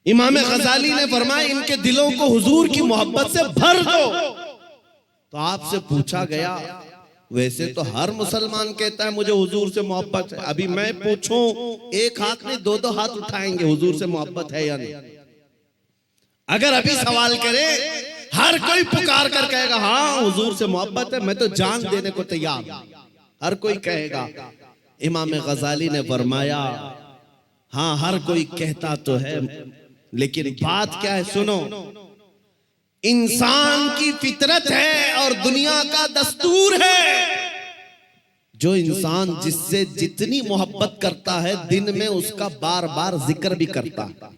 इमाम गजाली ने फरमाया, इनके दिलों को हुजूर की मोहब्बत से भर दो। तो आपसे पूछा गया, वैसे तो हर मुसलमान कहता है मुझे हुजूर से मोहब्बत है, अभी मैं पूछूं, एक हाथ में दो दो हाथ उठाएंगे, हुजूर से मोहब्बत है या नहीं? अगर अभी सवाल करे, हर कोई पुकार कर कहेगा हाँ हुजूर से मोहब्बत है, मैं तो जान देने को तैयार, हर कोई कहेगा। इमाम गजाली ने फरमाया, हाँ हर कोई कहता तो है, लेकिन बात क्या है सुनो, इंसान की फितरत है और दुनिया का दस्तूर है, जो इंसान जिससे जितनी मोहब्बत करता है, दिन में उसका बार बार जिक्र भी करता है,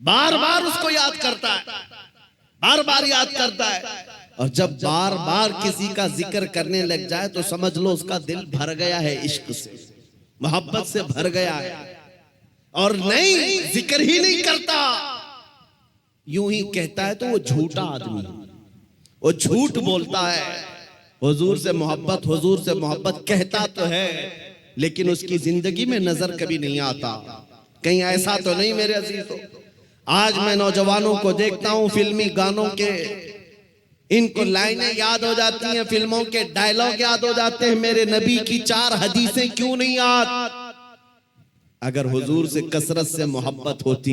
बार बार उसको याद करता है, बार बार याद करता है। और जब बार बार किसी का जिक्र करने लग जाए तो समझ लो उसका दिल भर गया है, इश्क से, मोहब्बत से भर गया है। और नहीं, जिक्र ही नहीं करता, यूं ही कहता है, तो वो झूठा आदमी, वो झूठ बोलता है। हुजूर से मोहब्बत, हुजूर से मोहब्बत कहता तो है, लेकिन उसकी जिंदगी में नजर कभी नहीं आता। कहीं ऐसा तो नहीं मेरे अजीजों, आज मैं नौजवानों को देखता हूं, फिल्मी गानों के इनको लाइनें याद हो जाती हैं, फिल्मों के डायलॉग याद हो जाते हैं, मेरे नबी की 4 हदीसें क्यों नहीं याद? अगर हुजूर से कसरत से मोहब्बत होती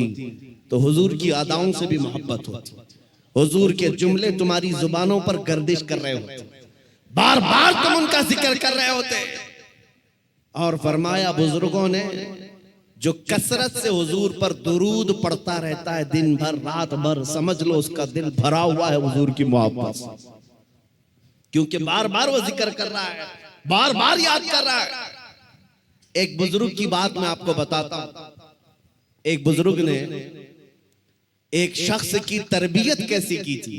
तो हुजूर की अदाओं से भी मोहब्बत होती, हुजूर के जुमले तुम्हारी जुबानों पर गर्दिश कर रहे होते, बार बार तुम उनका जिक्र कर रहे होते। और फरमाया बुजुर्गों ने, जो कसरत से हुजूर पर दुरूद पढ़ता रहता है दिन भर रात भर, समझ लो उसका दिल भरा हुआ है हुजूर की मोहब्बत से, क्योंकि बार बार वो जिक्र कर रहा है, बार बार याद कर रहा है। एक बुजुर्ग की बात मैं आपको बताता हूं, एक बुजुर्ग ने एक शख्स की तरबियत कैसी की थी।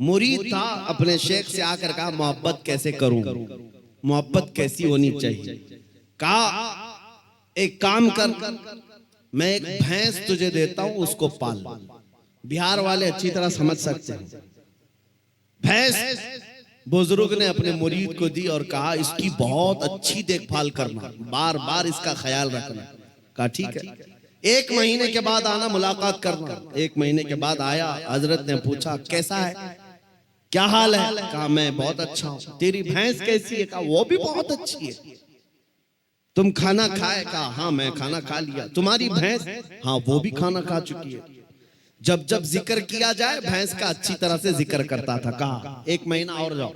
मुरीद था, अपने शेख से आकर कहा मोहब्बत कैसे करूं, मोहब्बत कैसी होनी चाहिए। कहा एक काम कर, मैं एक भैंस तुझे देता हूं, उसको पाल। बिहार वाले अच्छी तरह समझ सकते हैं। भैंस बुजुर्ग ने अपने मुरीद को दी और कहा इसकी बहुत अच्छी देखभाल करना, बार बार इसका ख्याल रखना। कहा ठीक है, 1 महीने के बाद आना, मुलाकात करना। 1 महीने के बाद आया, हजरत ने पूछा कैसा है, क्या हाल है? कहा मैं बहुत अच्छा हूं। तेरी भैंस कैसी है? कहा वो भी बहुत अच्छी है। तुम खाना खाए? कहा हाँ मैं खाना खा लिया। तुम्हारी भैंस? हाँ वो भी खाना खा चुकी है। जब जब जिक्र किया जाए भैंस का अच्छी तरह से जिक्र करता था। कहा 1 महीना और जाओ,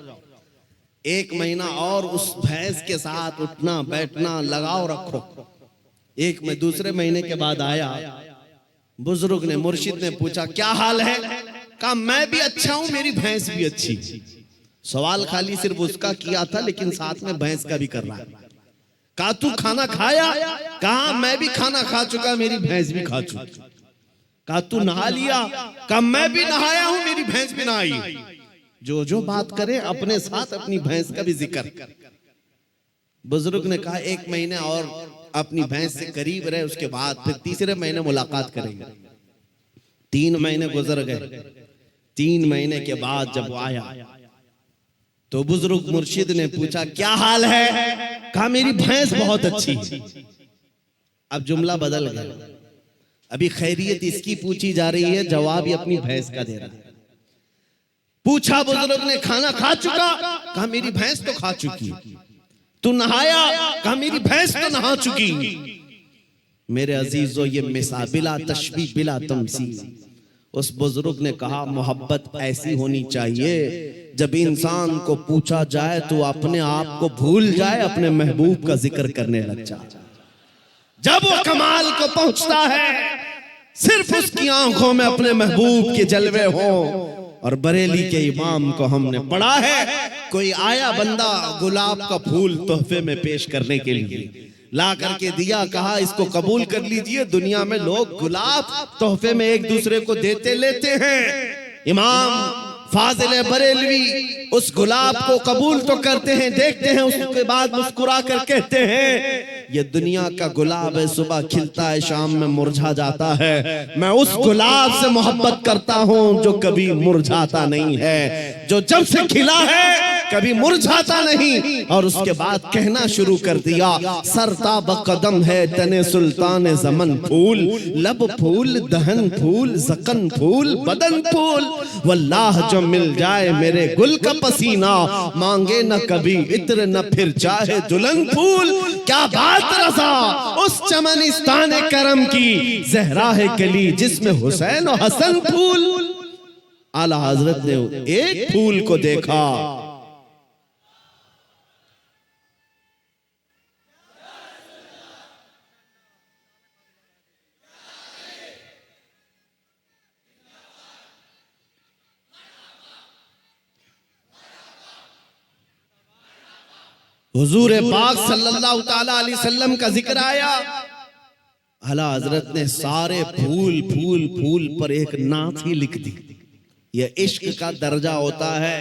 1 महीना और उस भैंस के साथ उठना बैठना लगाव रखो। दूसरे महीने के बाद आया, बुजुर्ग ने, मुर्शिद ने पूछा क्या हाल है? कहा मैं भी अच्छा हूं, मेरी भैंस भी अच्छी। सवाल खाली सिर्फ उसका किया था, लेकिन साथ में भैंस का भी कर रहा है। कहा तू खाना खाया? कहा मैं भी खाना खा चुका, मेरी भैंस भी खा चुकी। कहा तू नहा लिया? कहा मैं भी नहाया हूं, मेरी भैंस भी नहाई। जो जो बात करे अपने साथ अपनी भैंस का भी जिक्र। बुजुर्ग ने कहा 1 महीने और अपनी भैंस से करीब रहे, उसके बाद फिर तीसरे महीने मुलाकात करेंगे। 3 महीने गुजर गए। 3 महीने के बाद जब वो आया तो बुजुर्ग मुर्शिद ने पूछा क्या हाल है? कहा मेरी भैंस बहुत अच्छी। अब जुमला बदल गया, अभी खैरियत इसकी पूछी जा रही है, जवाब ये अपनी भैंस का दे रहा है। पूछा बुजुर्ग ने खाना खा चुका? कहा मेरी भैंस तो खा चुकी। तू नहाया? कहा मेरी भैंस तो नहा चुकी। मेरे अजीजों, ये मिसाल बिला तशबीह बिला तमसील। उस बुजुर्ग ने कहा मोहब्बत ऐसी होनी चाहिए जब इंसान को पूछा जाए तो अपने आप को भूल जाए, अपने महबूब का जिक्र करने लग जाए। जब वो कमाल को पहुंचता है, सिर्फ उसकी आंखों में अपने महबूब के जलवे हों। और बरेली के इमाम को हमने पढ़ा है, कोई आया बंदा गुलाब का फूल तोहफे में पेश करने के लिए, ला करके दिया, कहा इसको कबूल कर लीजिए। दुनिया में लोग गुलाब तोहफे में एक दूसरे को देते लेते हैं। इमाम फाजिल बरेलवी उस गुलाब को कबूल तो करते हैं, देखते हैं, उसके बाद मुस्कुरा कर कहते हैं ये दुनिया का गुलाब है, सुबह खिलता है, शाम में मुरझा जाता है। मैं उस गुलाब से मोहब्बत करता हूं जो कभी मुरझाता नहीं है, जो जब से खिला है कभी मुरझाता नहीं। और उसके बाद कहना शुरू कर दिया, सरताब कदम है तने सुल्तान जमन फूल, लब फूल दहन फूल जकन फूल बदन फूल, वल्लाह जो मिल जाए मेरे गुल का पसीना, मांगे न कभी इत्र न फिर चाहे दुल्हन फूल। क्या बात रज़ा उस चमनिस्तान करम की, जहरा है कली जिसमें हुसैन और हसन फूल। आला हजरत ने एक फूल को देखा, हुजूर पाक सल्लल्लाहु ताला अलैहि वसल्लम का जिक्र आया। आला हजरत ने सारे फूल फूल फूल पर एक नात ही लिख दी। यह इश्क का दर्जा होता है,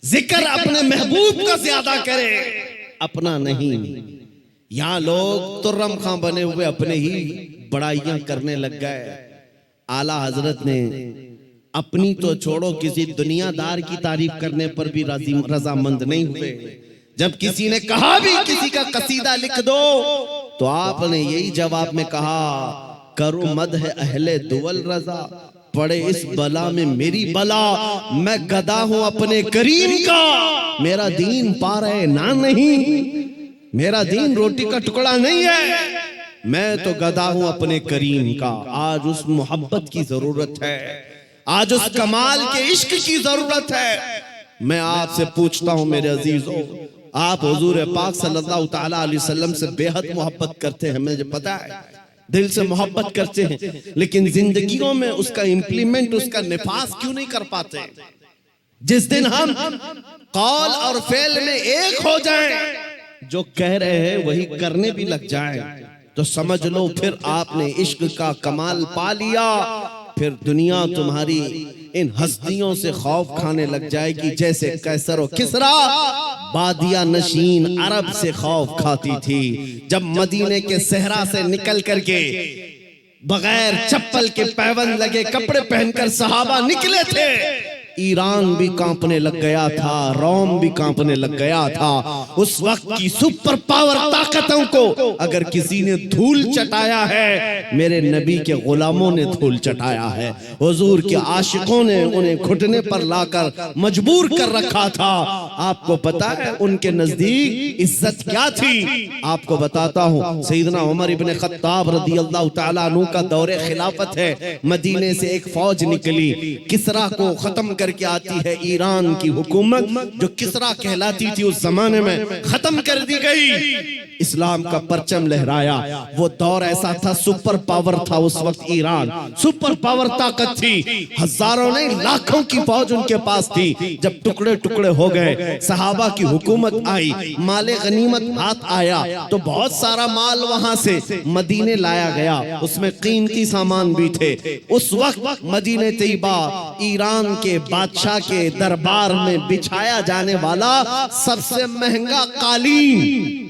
जिक्र अपने महबूब का ज्यादा करे, अपना नहीं। यहाँ लोग तुर्रम खां बने हुए अपने ही बड़ाइयां करने लग गए। आला हजरत ने अपनी तो छोड़ो, किसी दुनियादार की तारीफ करने पर भी रजामंद नहीं हुए। जब किसी ने कहा भी किसी का कसीदा लिख दो, तो आपने यही जवाब में कहा, करो मद है अहले दुवल रजा, पड़े इस बला में मेरी बला, मैं गदा हूं अपने करीम का, मेरा दीन पारे ना नहीं, मेरा दीन रोटी का टुकड़ा नहीं है, मैं तो गदा हूं अपने करीम का। आज उस मोहब्बत की जरूरत है, आज उस कमाल के इश्क की जरूरत है। मैं आपसे पूछता हूं मेरे अजीजों, आप हुजूर पाक सल्लल्लाहु ताला अलैहि वसल्लम से बेहद मोहब्बत करते हैं, मुझे पता है, दिल से मोहब्बत करते हैं, लेकिन जिंदगियों में उसका इंप्लीमेंट, उसका निफाज क्यों नहीं कर पाते? जिस दिन हम कौल और फेल में एक हो जाएं, जो कह रहे हैं वही करने भी लग जाएं, तो समझ लो फिर आपने इश्क का कमाल पा लिया। फिर दुनिया तुम्हारी इन हस्तियों से खौफ खाने लग जाएगी, जैसे कैसर और किसरा बादिया नशीन अरब से खौफ खाती थी। जब मदीने के सहरा से निकल करके बगैर चप्पल के पैबंद लगे कपड़े पहनकर सहाबा निकले थे, ईरान भी कांपने लग गया था, रोम भी कांपने लग गया था। उस वक्त की सुपर पावर ताकतों को अगर किसी ने धूल चटाया है, मेरे नबी के गुलामों ने धूल चटाया है। हुजूर के आशिकों ने उन्हें घुटने पर लाकर मजबूर कर रखा था। आपको पता है उनके नजदीक इज्जत क्या थी? आपको बताता हूँ, सैयदना उमर इब्ने खत्ताब रदियल्लाहु ताला अन्हु का दौरे खिलाफत है। मदीने से एक फौज निकली, किसरा को खत्म करके आती है। ईरान की हुकूमत जो किसरा कहलाती थी उस जमाने में खत्म कर दी गई। इस्लाम का परचम लहराया। वो दौर ऐसा था, सुपर पावर था उस वक्त ईरान, सुपर पावर ताकत थी। हजारों नहीं लाखों की फौज उनके पास थी। जब टुकड़े टुकड़े हो गए, सहाबा की हुकूमत आई, माले गनीमत हाथ आया, तो बहुत सारा माल वहां से मदीने लाया गया, उसमें कीमती सामान भी थे। उस वक्त मदीने तैयबा ईरान के बादशाह के दरबार में बिछाया जाने वाला सबसे महंगा कालीन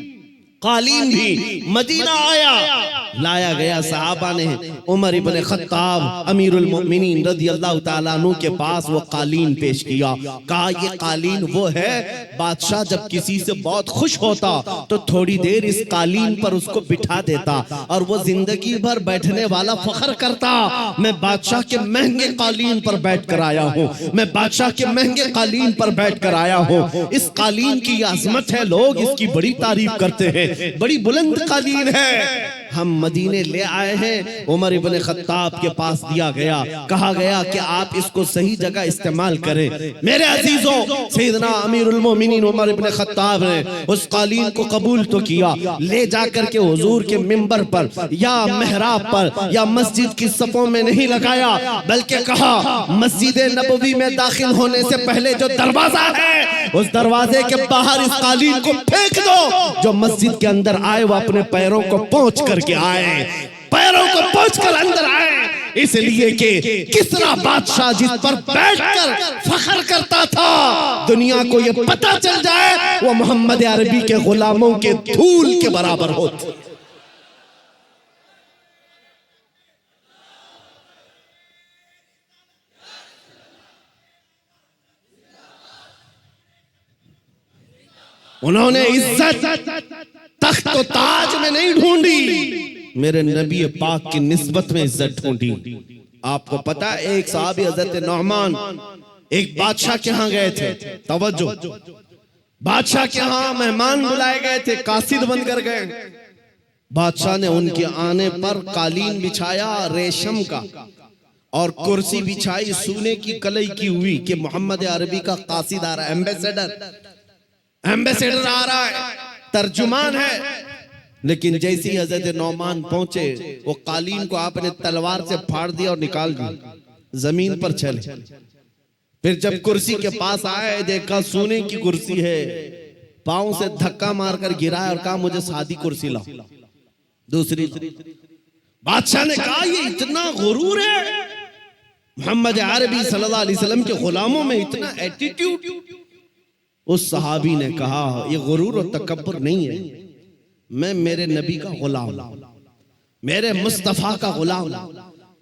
कालीन भी मदीना आया, लाया गया। सहाबा ने उमर इब्न खत्ताब अमीरुल मोमिनीन रज़ियल्लाहु ताला अन्हु के पास वो कालीन पेश किया। कहा ये कालीन वो है, बादशाह जब किसी से बहुत खुश होता तो थोड़ी देर इस कालीन पर उसको बिठा देता और वो जिंदगी भर बैठने वाला फख्र करता, मैं बादशाह के महंगे कालीन पर बैठ कर आया हूँ, मैं बादशाह के महंगे कालीन पर बैठ कर आया हूँ। इस कालीन की अजमत है, लोग इसकी बड़ी तारीफ करते हैं, बड़ी बुलंद कालीन है। हम मदीने ले आए हैं, उमर इब्न खत्ताब के पास दिया गया, कहा गया कि आप इसको सही जगह इस्तेमाल करें। मेरे अजीजों, सैयदना अमीरुल मोमिनीन उमर इब्न खत्ताब ने उस कालीन को कबूल तो किया, ले जाकर के हुजूर के मिंबर पर या मेहराब पर या मस्जिद की सफों में नहीं लगाया, बल्कि कहा मस्जिद नबवी में दाखिल होने से पहले जो दरवाजा है उस दरवाजे के बाहर इस कालीन को फेंक दो। जो मस्जिद के अंदर आए वो अपने पैरों को पोंछ करके आए, पैरों को पोंछ कर अंदर आए, इसलिए कि किसरा बादशाह जिस पर बैठकर फख्र करता था, दुनिया को ये पता चल जाए वो मोहम्मद अरबी के गुलामों के धूल के बराबर होते। उन्होंने इज्जत तख्त और ताज में नहीं ढूंढी, मेरे नबी पाक की निस्बत में इज्जत ढूंढी। आपको पता है एक साहबी हजरत नौमान एक बादशाह के यहाँ गए थे, तवज्जो, बादशाह के यहाँ मेहमान बुलाए गए थे, कासिद बनकर गए। बादशाह ने उनके आने पर कालीन बिछाया रेशम का और कुर्सी बिछाई सोने की कलई की हुई कि मोहम्मद अरबी का कासिद आ रहा है, एम्बेसडर आ रहा है, तर्जुमान है। लेकिन जैसी हजरत नौमान पहुंचे वो कालीन को आपने तलवार से फाड़ दिया और निकाल दिया, जमीन पर चले। फिर जब कुर्सी के पास आए देखा सोने की कुर्सी है, पांव से धक्का मारकर गिराया और कहा मुझे सादी कुर्सी लाओ, दूसरी। बादशाह ने कहा ये इतना गुरूर है, मोहम्मद अरबी सल्लल्लाहु अलैहि वसल्लम के गुलामों में इतना एटीट्यूड। उस सहाबी ने कहा ये गुरूर और तकब्बुर नहीं है, मैं मेरे नबी का गुलाम, मेरे मुस्तफा का गुलाम।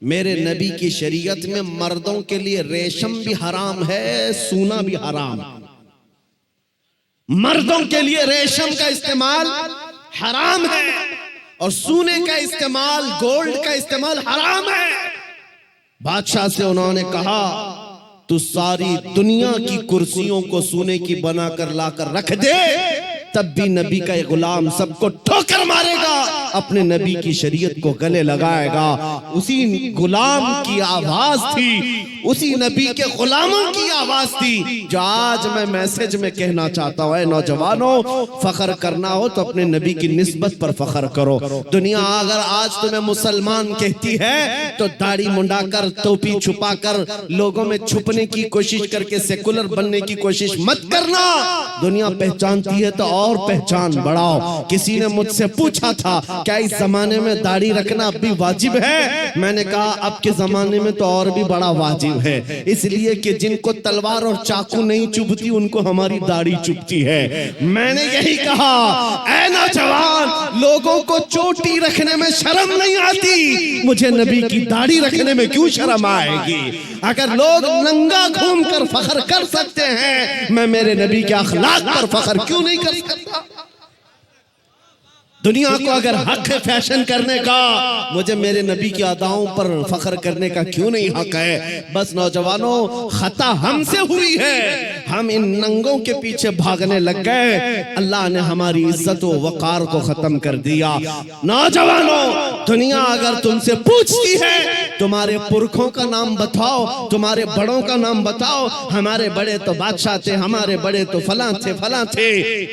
मेरे नबी की शरीयत में मर्दों के लिए रेशम भी हराम है, सोना भी हराम। मर्दों के लिए रेशम का इस्तेमाल हराम है और सोने का इस्तेमाल, गोल्ड का इस्तेमाल हराम है। बादशाह से उन्होंने कहा तू सारी दुनिया की कुर्सियों को सोने की बनाकर लाकर रख दे, तब भी नबी का एक गुलाम सबको ठोकर मारेगा, अपने नबी की शरीयत को गले लगाएगा। उसी गुलाम की आवाज थी, उसी नबी के गुलामों की आवाज थी जो आज मैं मैसेज में कहना चाहता हूं। नौजवानों, फख्र करना हो तो अपने नबी की निस्बत पर फख्र करो। दुनिया अगर आज तुम्हें मुसलमान कहती है तो दाढ़ी मुंडाकर, टोपी छुपाकर, लोगों में छुपने की कोशिश करके सेकुलर बनने की कोशिश मत करना। दुनिया पहचानती है तो और पहचान बढ़ाओ। किसी ने मुझसे पूछा था क्या इस जमाने में दाढ़ी रखना अब भी वाजिब है? मैंने कहा अब के जमाने में तो और भी बड़ा वाजिब है, इसलिए कि जिनको तलवार और चाकू नहीं चुभती उनको हमारी दाढ़ी चुभती है। मैंने यही कहा, ऐ नौजवान, लोगों को चोटी रखने में शर्म नहीं आती, मुझे नबी की दाढ़ी रखने में क्यों शर्म आएगी? अगर लोग नंगा घूमकर फख्र कर सकते हैं, मैं मेरे नबी के अखलाक पर फख्र क्यों नहीं कर सकता? दुनिया को अगर हक है फैशन करने का, मुझे मेरे नबी की अदाओं पर फख्र करने का क्यों नहीं हक है? बस नौजवानों, खता हमसे हुई है, हम इन नंगों के पीछे भागने लग गए, अल्लाह ने हमारी इज्जत व वकार को खत्म कर दिया। नौजवानों, दुनिया अगर तुमसे पूछती है तुम्हारे पुरखों का नाम बताओ, तुम्हारे बड़ों का नाम बताओ, हमारे बड़े तो बादशाह थे, हमारे बड़े तो फलां थे फलां थे,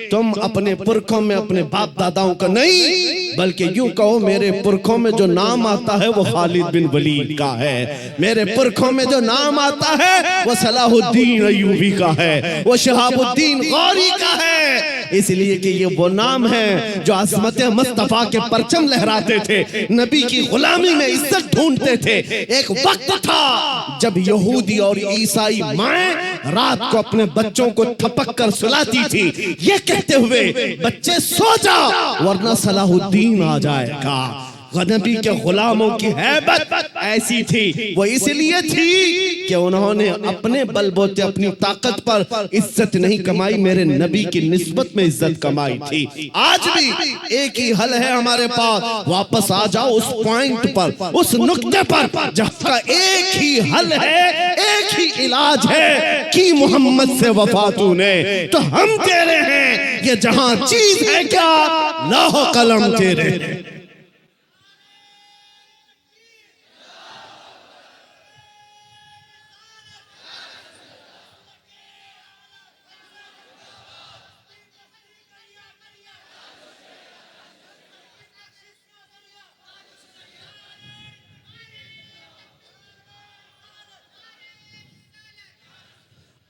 तुम अपने पुरखों में अपने बाप दादाओं का नहीं, बल्कि यूं कहो मेरे पुरखों में जो नाम आता है वो खालिद बिन वलीद का है, मेरे पुरखों में जो नाम आता है वो सलाहुद्दीन अय्यूबी का है, वो शहाबुद्दीन गौरी का है। इसलिए कि ये वो नाम है जो अज़मत मुस्तफा के परचम लहराते थे, नबी की गुलामी में इज्जत ढूंढते थे। एक वक्त था जब यहूदी और ईसाई माएं रात को अपने बच्चों को थपक कर सुलाती थी, ये कहते हुए बच्चे सो जाओ वरना सलाहुद्दीन आ जाएगा। नबी के गुलामों की हैबत ऐसी थी, वो इसलिए थी कि उन्होंने अपने बलबूते अपनी ताकत पर इज्जत नहीं कमाई, मेरे नबी की निस्बत में इज्जत कमाई थी। आज भी एक ही हल है हमारे पास, वापस आ जाओ उस पॉइंट पर, उस नुक्ते पर जहाँ एक ही हल है, एक ही इलाज है कि मोहम्मद से वफा तूने तो हम तेरे हैं। ये जहां चीज है क्या, लौह कलम तेरे।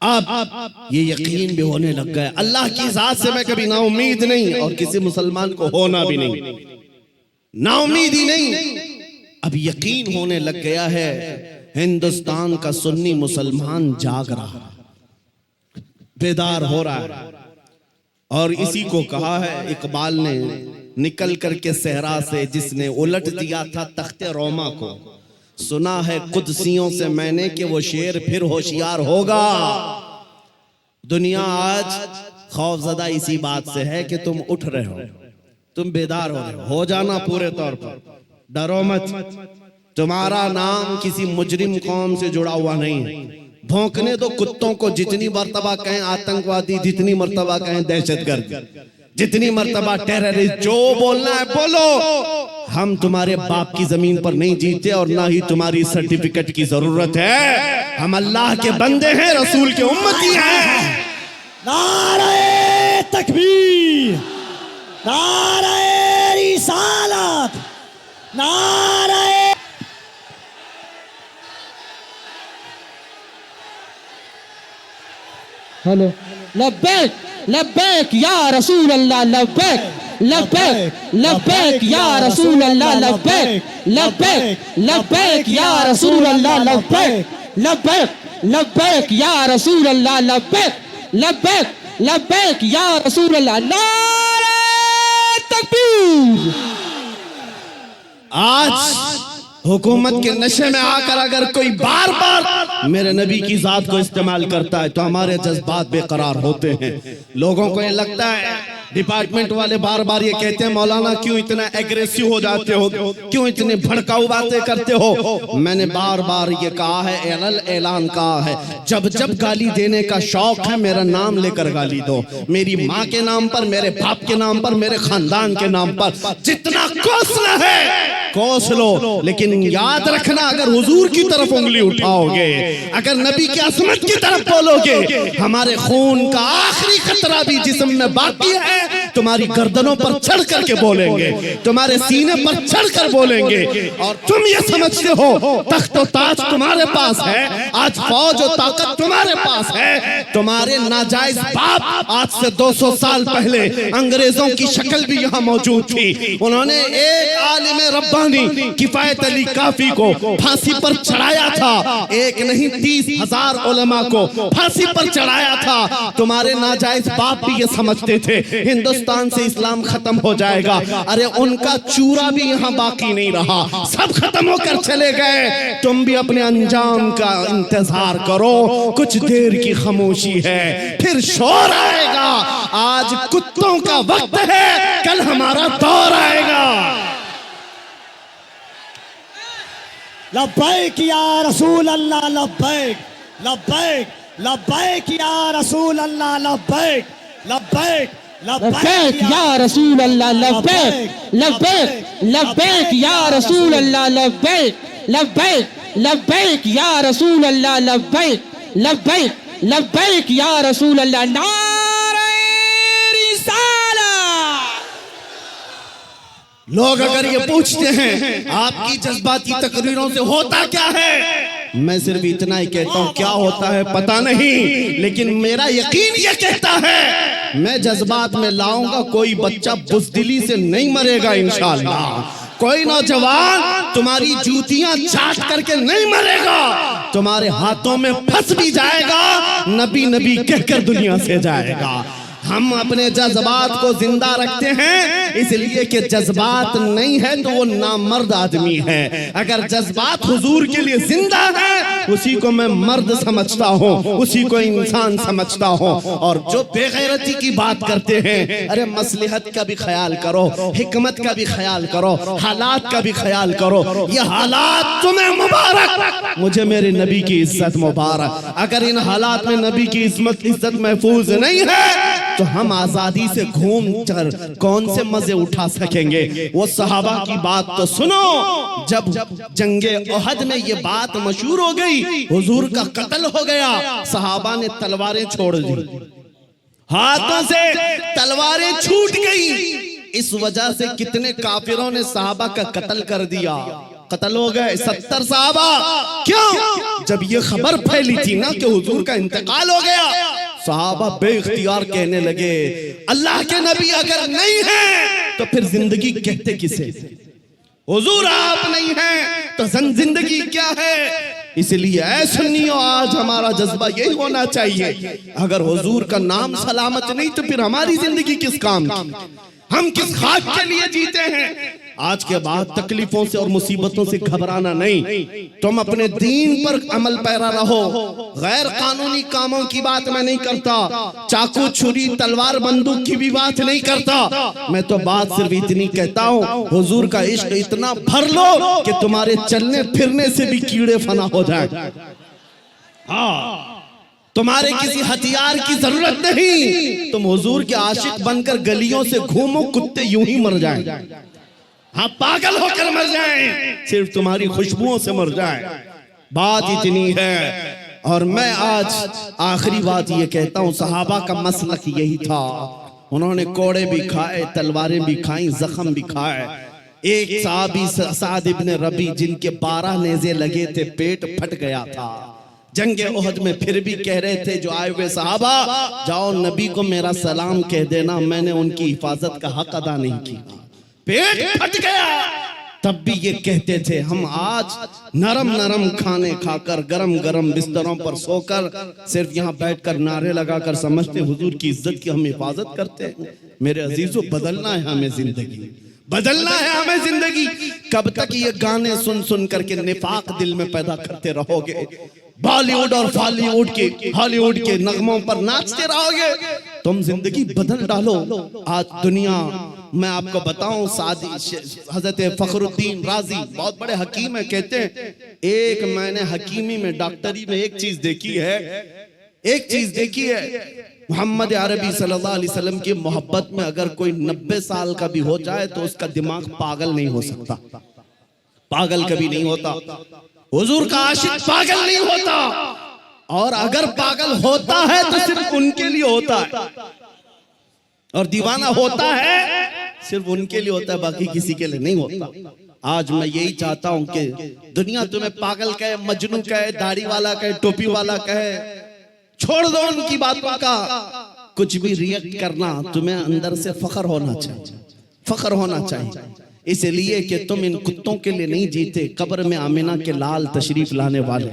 अब ये यकीन भी होने लग गया, अल्लाह की जात से मैं कभी नाउमीद नहीं, और किसी मुसलमान को होना भी नहीं, नाउमीद ही नहीं। अब यकीन होने लग गया है, हिंदुस्तान का सुन्नी मुसलमान जाग रहा है, बेदार हो रहा है। और इसी को कहा है इकबाल ने निकल करके सहरा से, जिसने उलट दिया था तख्ते रोमा को, सुना है कुदसियों से मैंने कि वो शेर फिर होशियार होगा। दुनिया आज खौफजदा इसी बात से है कि तुम उठ रहे हो, तुम बेदार हो रहे हो जाना पूरे तौर पर, डरो मत। तुम्हारा नाम किसी मुजरिम कौम से जुड़ा हुआ नहीं है। भौंकने दो कुत्तों को, जितनी मर्तबा कहें आतंकवादी, जितनी मर्तबा कहें दहशतगर्द, जितनी मर्तबा टेररिस्ट, जो बोलना है बोलो। हम तुम्हारे बाप की जमीन पर नहीं जीते और ना ही तुम्हारी सर्टिफिकेट की जरूरत है। हम अल्लाह के बंदे हैं, रसूल के उम्मती हैं। नारे तकबीर, नारे रिसालत, नारे हेलो। लब्बैक लब्बैक या रसूल अल्लाह, लब्बैक लब्बैक लब्बैक या रसूल अल्लाह, लब्बैक लब्बैक लब्बैक या रसूल अल्लाह, लब्बैक लब्बैक लब्बैक या रसूल अल्लाह, लब्बैक लब्बैक लब्बैक या रसूल अल्लाह। नारे तकबीर। आज हुकूमत के नशे में आकर अगर कोई बार बार मेरे नबी की जात को इस्तेमाल करता है तो हमारे जज्बात बेकरार होते हैं। लोगों को ये लगता है, डिपार्टमेंट वाले बार बार ये कहते हैं मौलाना क्यों इतना एग्रेसिव हो जाते हो, क्यों इतनी भड़काऊ बातें करते हो। मैंने बार बार ये कहा है, ऐलान कहा है, जब जब गाली देने का शौक है मेरा नाम लेकर गाली दो, मेरी माँ के नाम पर, मेरे बाप के नाम पर, मेरे खानदान के नाम पर, जितना कोसना है कोस लो। लेकिन याद रखना, अगर हुजूर की तरफ उंगली उठाओगे, अगर नबी की अजमत की तरफ बोलोगे, हमारे खून का आखिरी खतरा भी जिस्म में बाकी है, तुम्हारी गर्दनों पर चढ़ करके बोलेंगे, तुम्हारे सीने पर चढ़ कर बोलेंगे। और तुम ये समझते हो तख्त और ताज तुम्हारे पास है, आज फौज और ताकत तुम्हारे पास है। तुम्हारे नाजायज बाप आज से 200 साल पहले अंग्रेजों की शक्ल भी यहाँ मौजूद थी। उन्होंने एक आलिम रब्बानी किफायत अली काफी को फांसी पर चढ़ाया था, एक नहीं 30,000 उलमा को फांसी पर चढ़ाया था। तुम्हारे नाजायज बाप भी ये समझते थे हिंदुस्तान से इस्लाम खत्म हो जाएगा। अरे उनका चूरा भी यहाँ बाकी नहीं रहा, सब खत्म होकर चले गए। तुम भी अपने अंजाम का इंतजार करो, कुछ देर की खामोशी है, फिर शोर आएगा। आज कुत्तों का वक्त है, कल हमारा दौर आएगा। लब्बैक या रसूल अल्लाह, लब्बैक लब्बैक लब्बैक या रसूल अल्लाह, लब्बैक लब्बैक लब्बैक या रसूल अल्लाह, लब्बैक लब्बैक लब्बैक या रसूल अल्लाह, लब्बैक लब्बैक लब्बैक या रसूल अल्लाह, लब्बैक लब्बैक लब्बैक या रसूल अल्लाह। नारे रिसालत। लोग अगर ये पूछते हैं आपकी जज्बाती तकरीरों से होता क्या है, मैं सिर्फ इतना ही कहता हूं, क्या होता है पता नहीं, लेकिन मेरा यकीन ये कहता है मैं जज्बात में लाऊंगा, कोई बच्चा बुज़दिली से नहीं मरेगा इंशाअल्लाह। कोई नौजवान तुम्हारी जूतियां चाट करके नहीं मरेगा, तुम्हारे हाथों में फंस भी जाएगा, नबी नबी कहकर दुनिया से जाएगा। हम अपने जज्बात को जिंदा रखते हैं इसलिए कि जज्बात नहीं है तो वो नामर्द आदमी है। अगर जज्बात हुजूर के लिए जिंदा है उसी को मैं मर्द समझता हूँ, उसी को इंसान समझता हूँ। और जो बेगैरती की बात करते हैं, अरे मसलहत का भी ख्याल करो, हिकमत का भी ख्याल करो, हालात का भी ख्याल करो। ये हालात तुम्हें मुबारक, मुझे मेरे नबी की इज्जत मुबारक। अगर इन हालात में नबी की इज्जत महफूज नहीं है तो हम आजादी से घूम कर कौन से मजे उठा सकेंगे। वो सहाबा की बात तो सुनो, जब जंगे ओहद में ये बात मशहूर हो गई, हुजूर का कत्ल हो गया, सहाबा ने तलवारें छोड़ दी, हाथों से तलवारें छूट गई। इस वजह से कितने काफिरों ने सहाबा का कत्ल कर दिया, कत्ल हो गए 70 सहाबा। क्यों? जब ये खबर फैली थी ना कि हुजूर का इंतकाल हो गया, सहाबा बेइख्तियार कहने लगे अल्लाह के नबी अगर नहीं है तो फिर जिंदगी कहते किसे? हुजूर आप नहीं हैं तो जिंदगी क्या है? इसलिए ऐ सुन्नियों, आज हमारा जज्बा यही होना चाहिए, अगर हुजूर का नाम सलामत नहीं तो फिर हमारी जिंदगी किस काम की? हम किस खाक के लिए जीते हैं? आज के बाद तकलीफों से और मुसीबतों से घबराना नहीं, तुम अपने दीन पर अमल पैरा रहो। गैर कानूनी कामों की बात मैं नहीं करता, चाकू छुरी तलवार बंदूक की भी बात नहीं करता। मैं तो बात सिर्फ इतनी कहता हूँ, हुजूर का इश्क इतना भर लो कि तुम्हारे चलने फिरने से भी कीड़े फना हो जाए। हाँ, तुम्हारे किसी हथियार की जरूरत नहीं, तुम हुजूर के आशिक बनकर गलियों से घूमो, कुत्ते यूं ही मर जाएं। हाँ, पागल होकर मर जाएं, सिर्फ तुम्हारी खुशबुओं से मर जाएं। बात इतनी है। और मैं आज आखिरी बात ये कहता हूँ, सहाबा का मसलक यही था, उन्होंने कोड़े भी खाए, तलवारें भी खाई, जख्म भी खाए। एक साहबी साद इब्न रबी जिनके 12 नेज़े लगे थे, पेट फट गया था जंगे ओहद में, फिर भी कह रहे थे जो आए हुए सहाबा, जाओ नबी को मेरा सलाम कह देना, मैंने उनकी हिफाजत का हक अदा नहीं किया। पेट फट गया, तब भी ये कहते थे हम आज नरम नरम खाने खाकर, गरम गरम बिस्तरों पर सोकर, सिर्फ यहाँ बैठकर नारे लगाकर समझते हुजूर की इज्जत की हम हिफाजत करते हैं। मेरे अजीजों, बदलना है हमें जिंदगी, बदलना है हमें जिंदगी। कब तक ये गाने सुन सुन करके निफाक दिल में पैदा करते रहोगे? बॉलीवुड और बॉलीवुड के हॉलीवुड के नगमों पर नाचते रहोगे? तुम जिंदगी बदल डालो। आज दुनिया, मैं आपको बताऊं, सादी हजरत फखरुद्दीन राजी बहुत बड़े हकीम है, कहते हैं एक मैंने हकीमी में, डॉक्टरी में एक चीज देखी है, एक चीज देखी है, मोहम्मद अरबी सल्लल्लाहु अलैहि वसल्लम की मोहब्बत में अगर कोई 90 साल का भी हो जाए तो उसका दिमाग पागल नहीं हो सकता, पागल कभी नहीं होता। हुजूर का आशिक पागल नहीं होता, और अगर पागल होता है तो सिर्फ उनके लिए होता है, और दीवाना होता है सिर्फ उनके लिए होता है, बाकी किसी के लिए नहीं होता। आज मैं यही चाहता हूं कि दुनिया तुम्हें पागल कहे, मजनू कहे, दाढ़ी वाला कहे, टोपी वाला कहे, छोड़ दो उनकी बातों का। कुछ भी रिएक्ट करना, तुम्हें अंदर से फख्र होना चाहिए, फख्र होना चाहिए, इसलिए कि तुम इन कुत्तों के लिए नहीं जीते। कब्र में आमिना के लाल तशरीफ लाने वाले,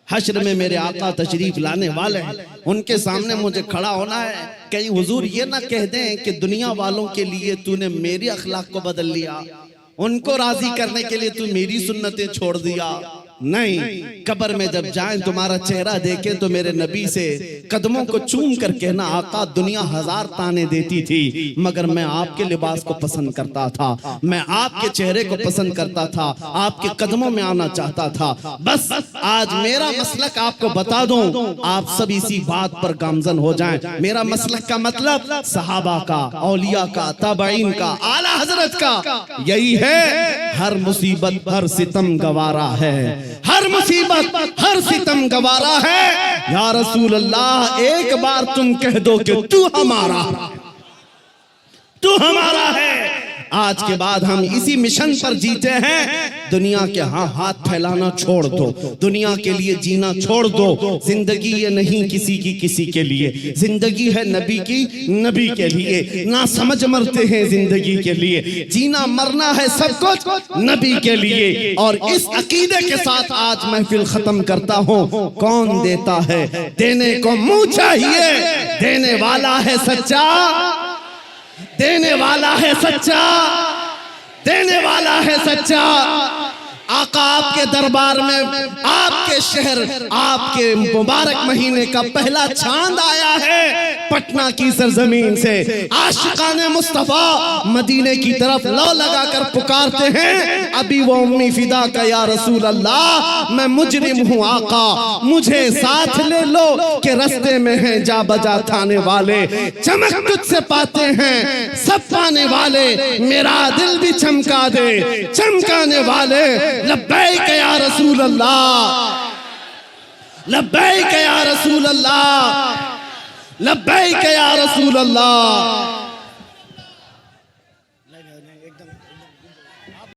हश्र में मेरे आका तशरीफ लाने वाले हैं, उनके सामने मुझे खड़ा होना है। कहीं हुजूर ये ना कह दें कि दुनिया वालों के लिए तूने मेरी अखलाक को बदल लिया, उनको राजी करने के लिए तू मेरी सुन्नतें छोड़ दिया। नहीं, कब्र में जब जाएं तुम्हारा चेहरा देखें तो मेरे नबी से कदमों को चूम कर कहना, आका दुनिया 1000 ताने देती थी मगर मैं आपके लिबास को पसंद करता था, मैं आपके चेहरे को पसंद करता था, आपके कदमों में आना चाहता था। बस आज मेरा मसलक आपको बता दूं, आप सब इसी बात पर गामजन हो जाएं। मेरा मसलक का मतलब सहाबा का, औलिया का, ताबईन का, आला हजरत का यही है, हर मुसीबत हर सितम गवारा है, हर मुसीबत हर सितम गवारा है। या रसूल अल्लाह, एक बार तुम कह दो कि तू हमारा है, आज के बाद हम इसी मिशन पर जीते हैं। दुनिया के हाथ फैलाना छोड़ दो, दुनिया के लिए जीना छोड़ दो। जिंदगी ये नहीं किसी की किसी के लिए, जिंदगी है नबी की नबी के लिए। ना समझ मरते हैं जिंदगी के लिए, जीना मरना है सब कुछ नबी के लिए। और इस अकीदे के साथ आज महफिल खत्म करता हूँ। कौन देता है? देने को मुंह चाहिए, देने वाला है सच्चा, देने वाला है सच्चा, देने वाला है सच्चा। आका आपके दरबार में, आपके शहर, आपके मुबारक महीने का पहला चांद आया है पटना की सरजमीन से। आशिकाने मुस्तफा मदीने की तरफ लौ लगाकर पुकारते हैं, अभी वो उम्मी फिदा का या रसूल अल्लाह, मैं मुजरिम हूँ आका, मुझे साथ ले लो कि रस्ते में हैं जा बजा थाने वाले। चमक तुझसे पाते हैं सब पाने वाले, मेरा दिल भी चमका दे चमकाने वाले। लब्बैक या रसूल अल्लाह, लब्बैक या रसूल अल्लाह, लब्बैक या रसूल अल्लाह।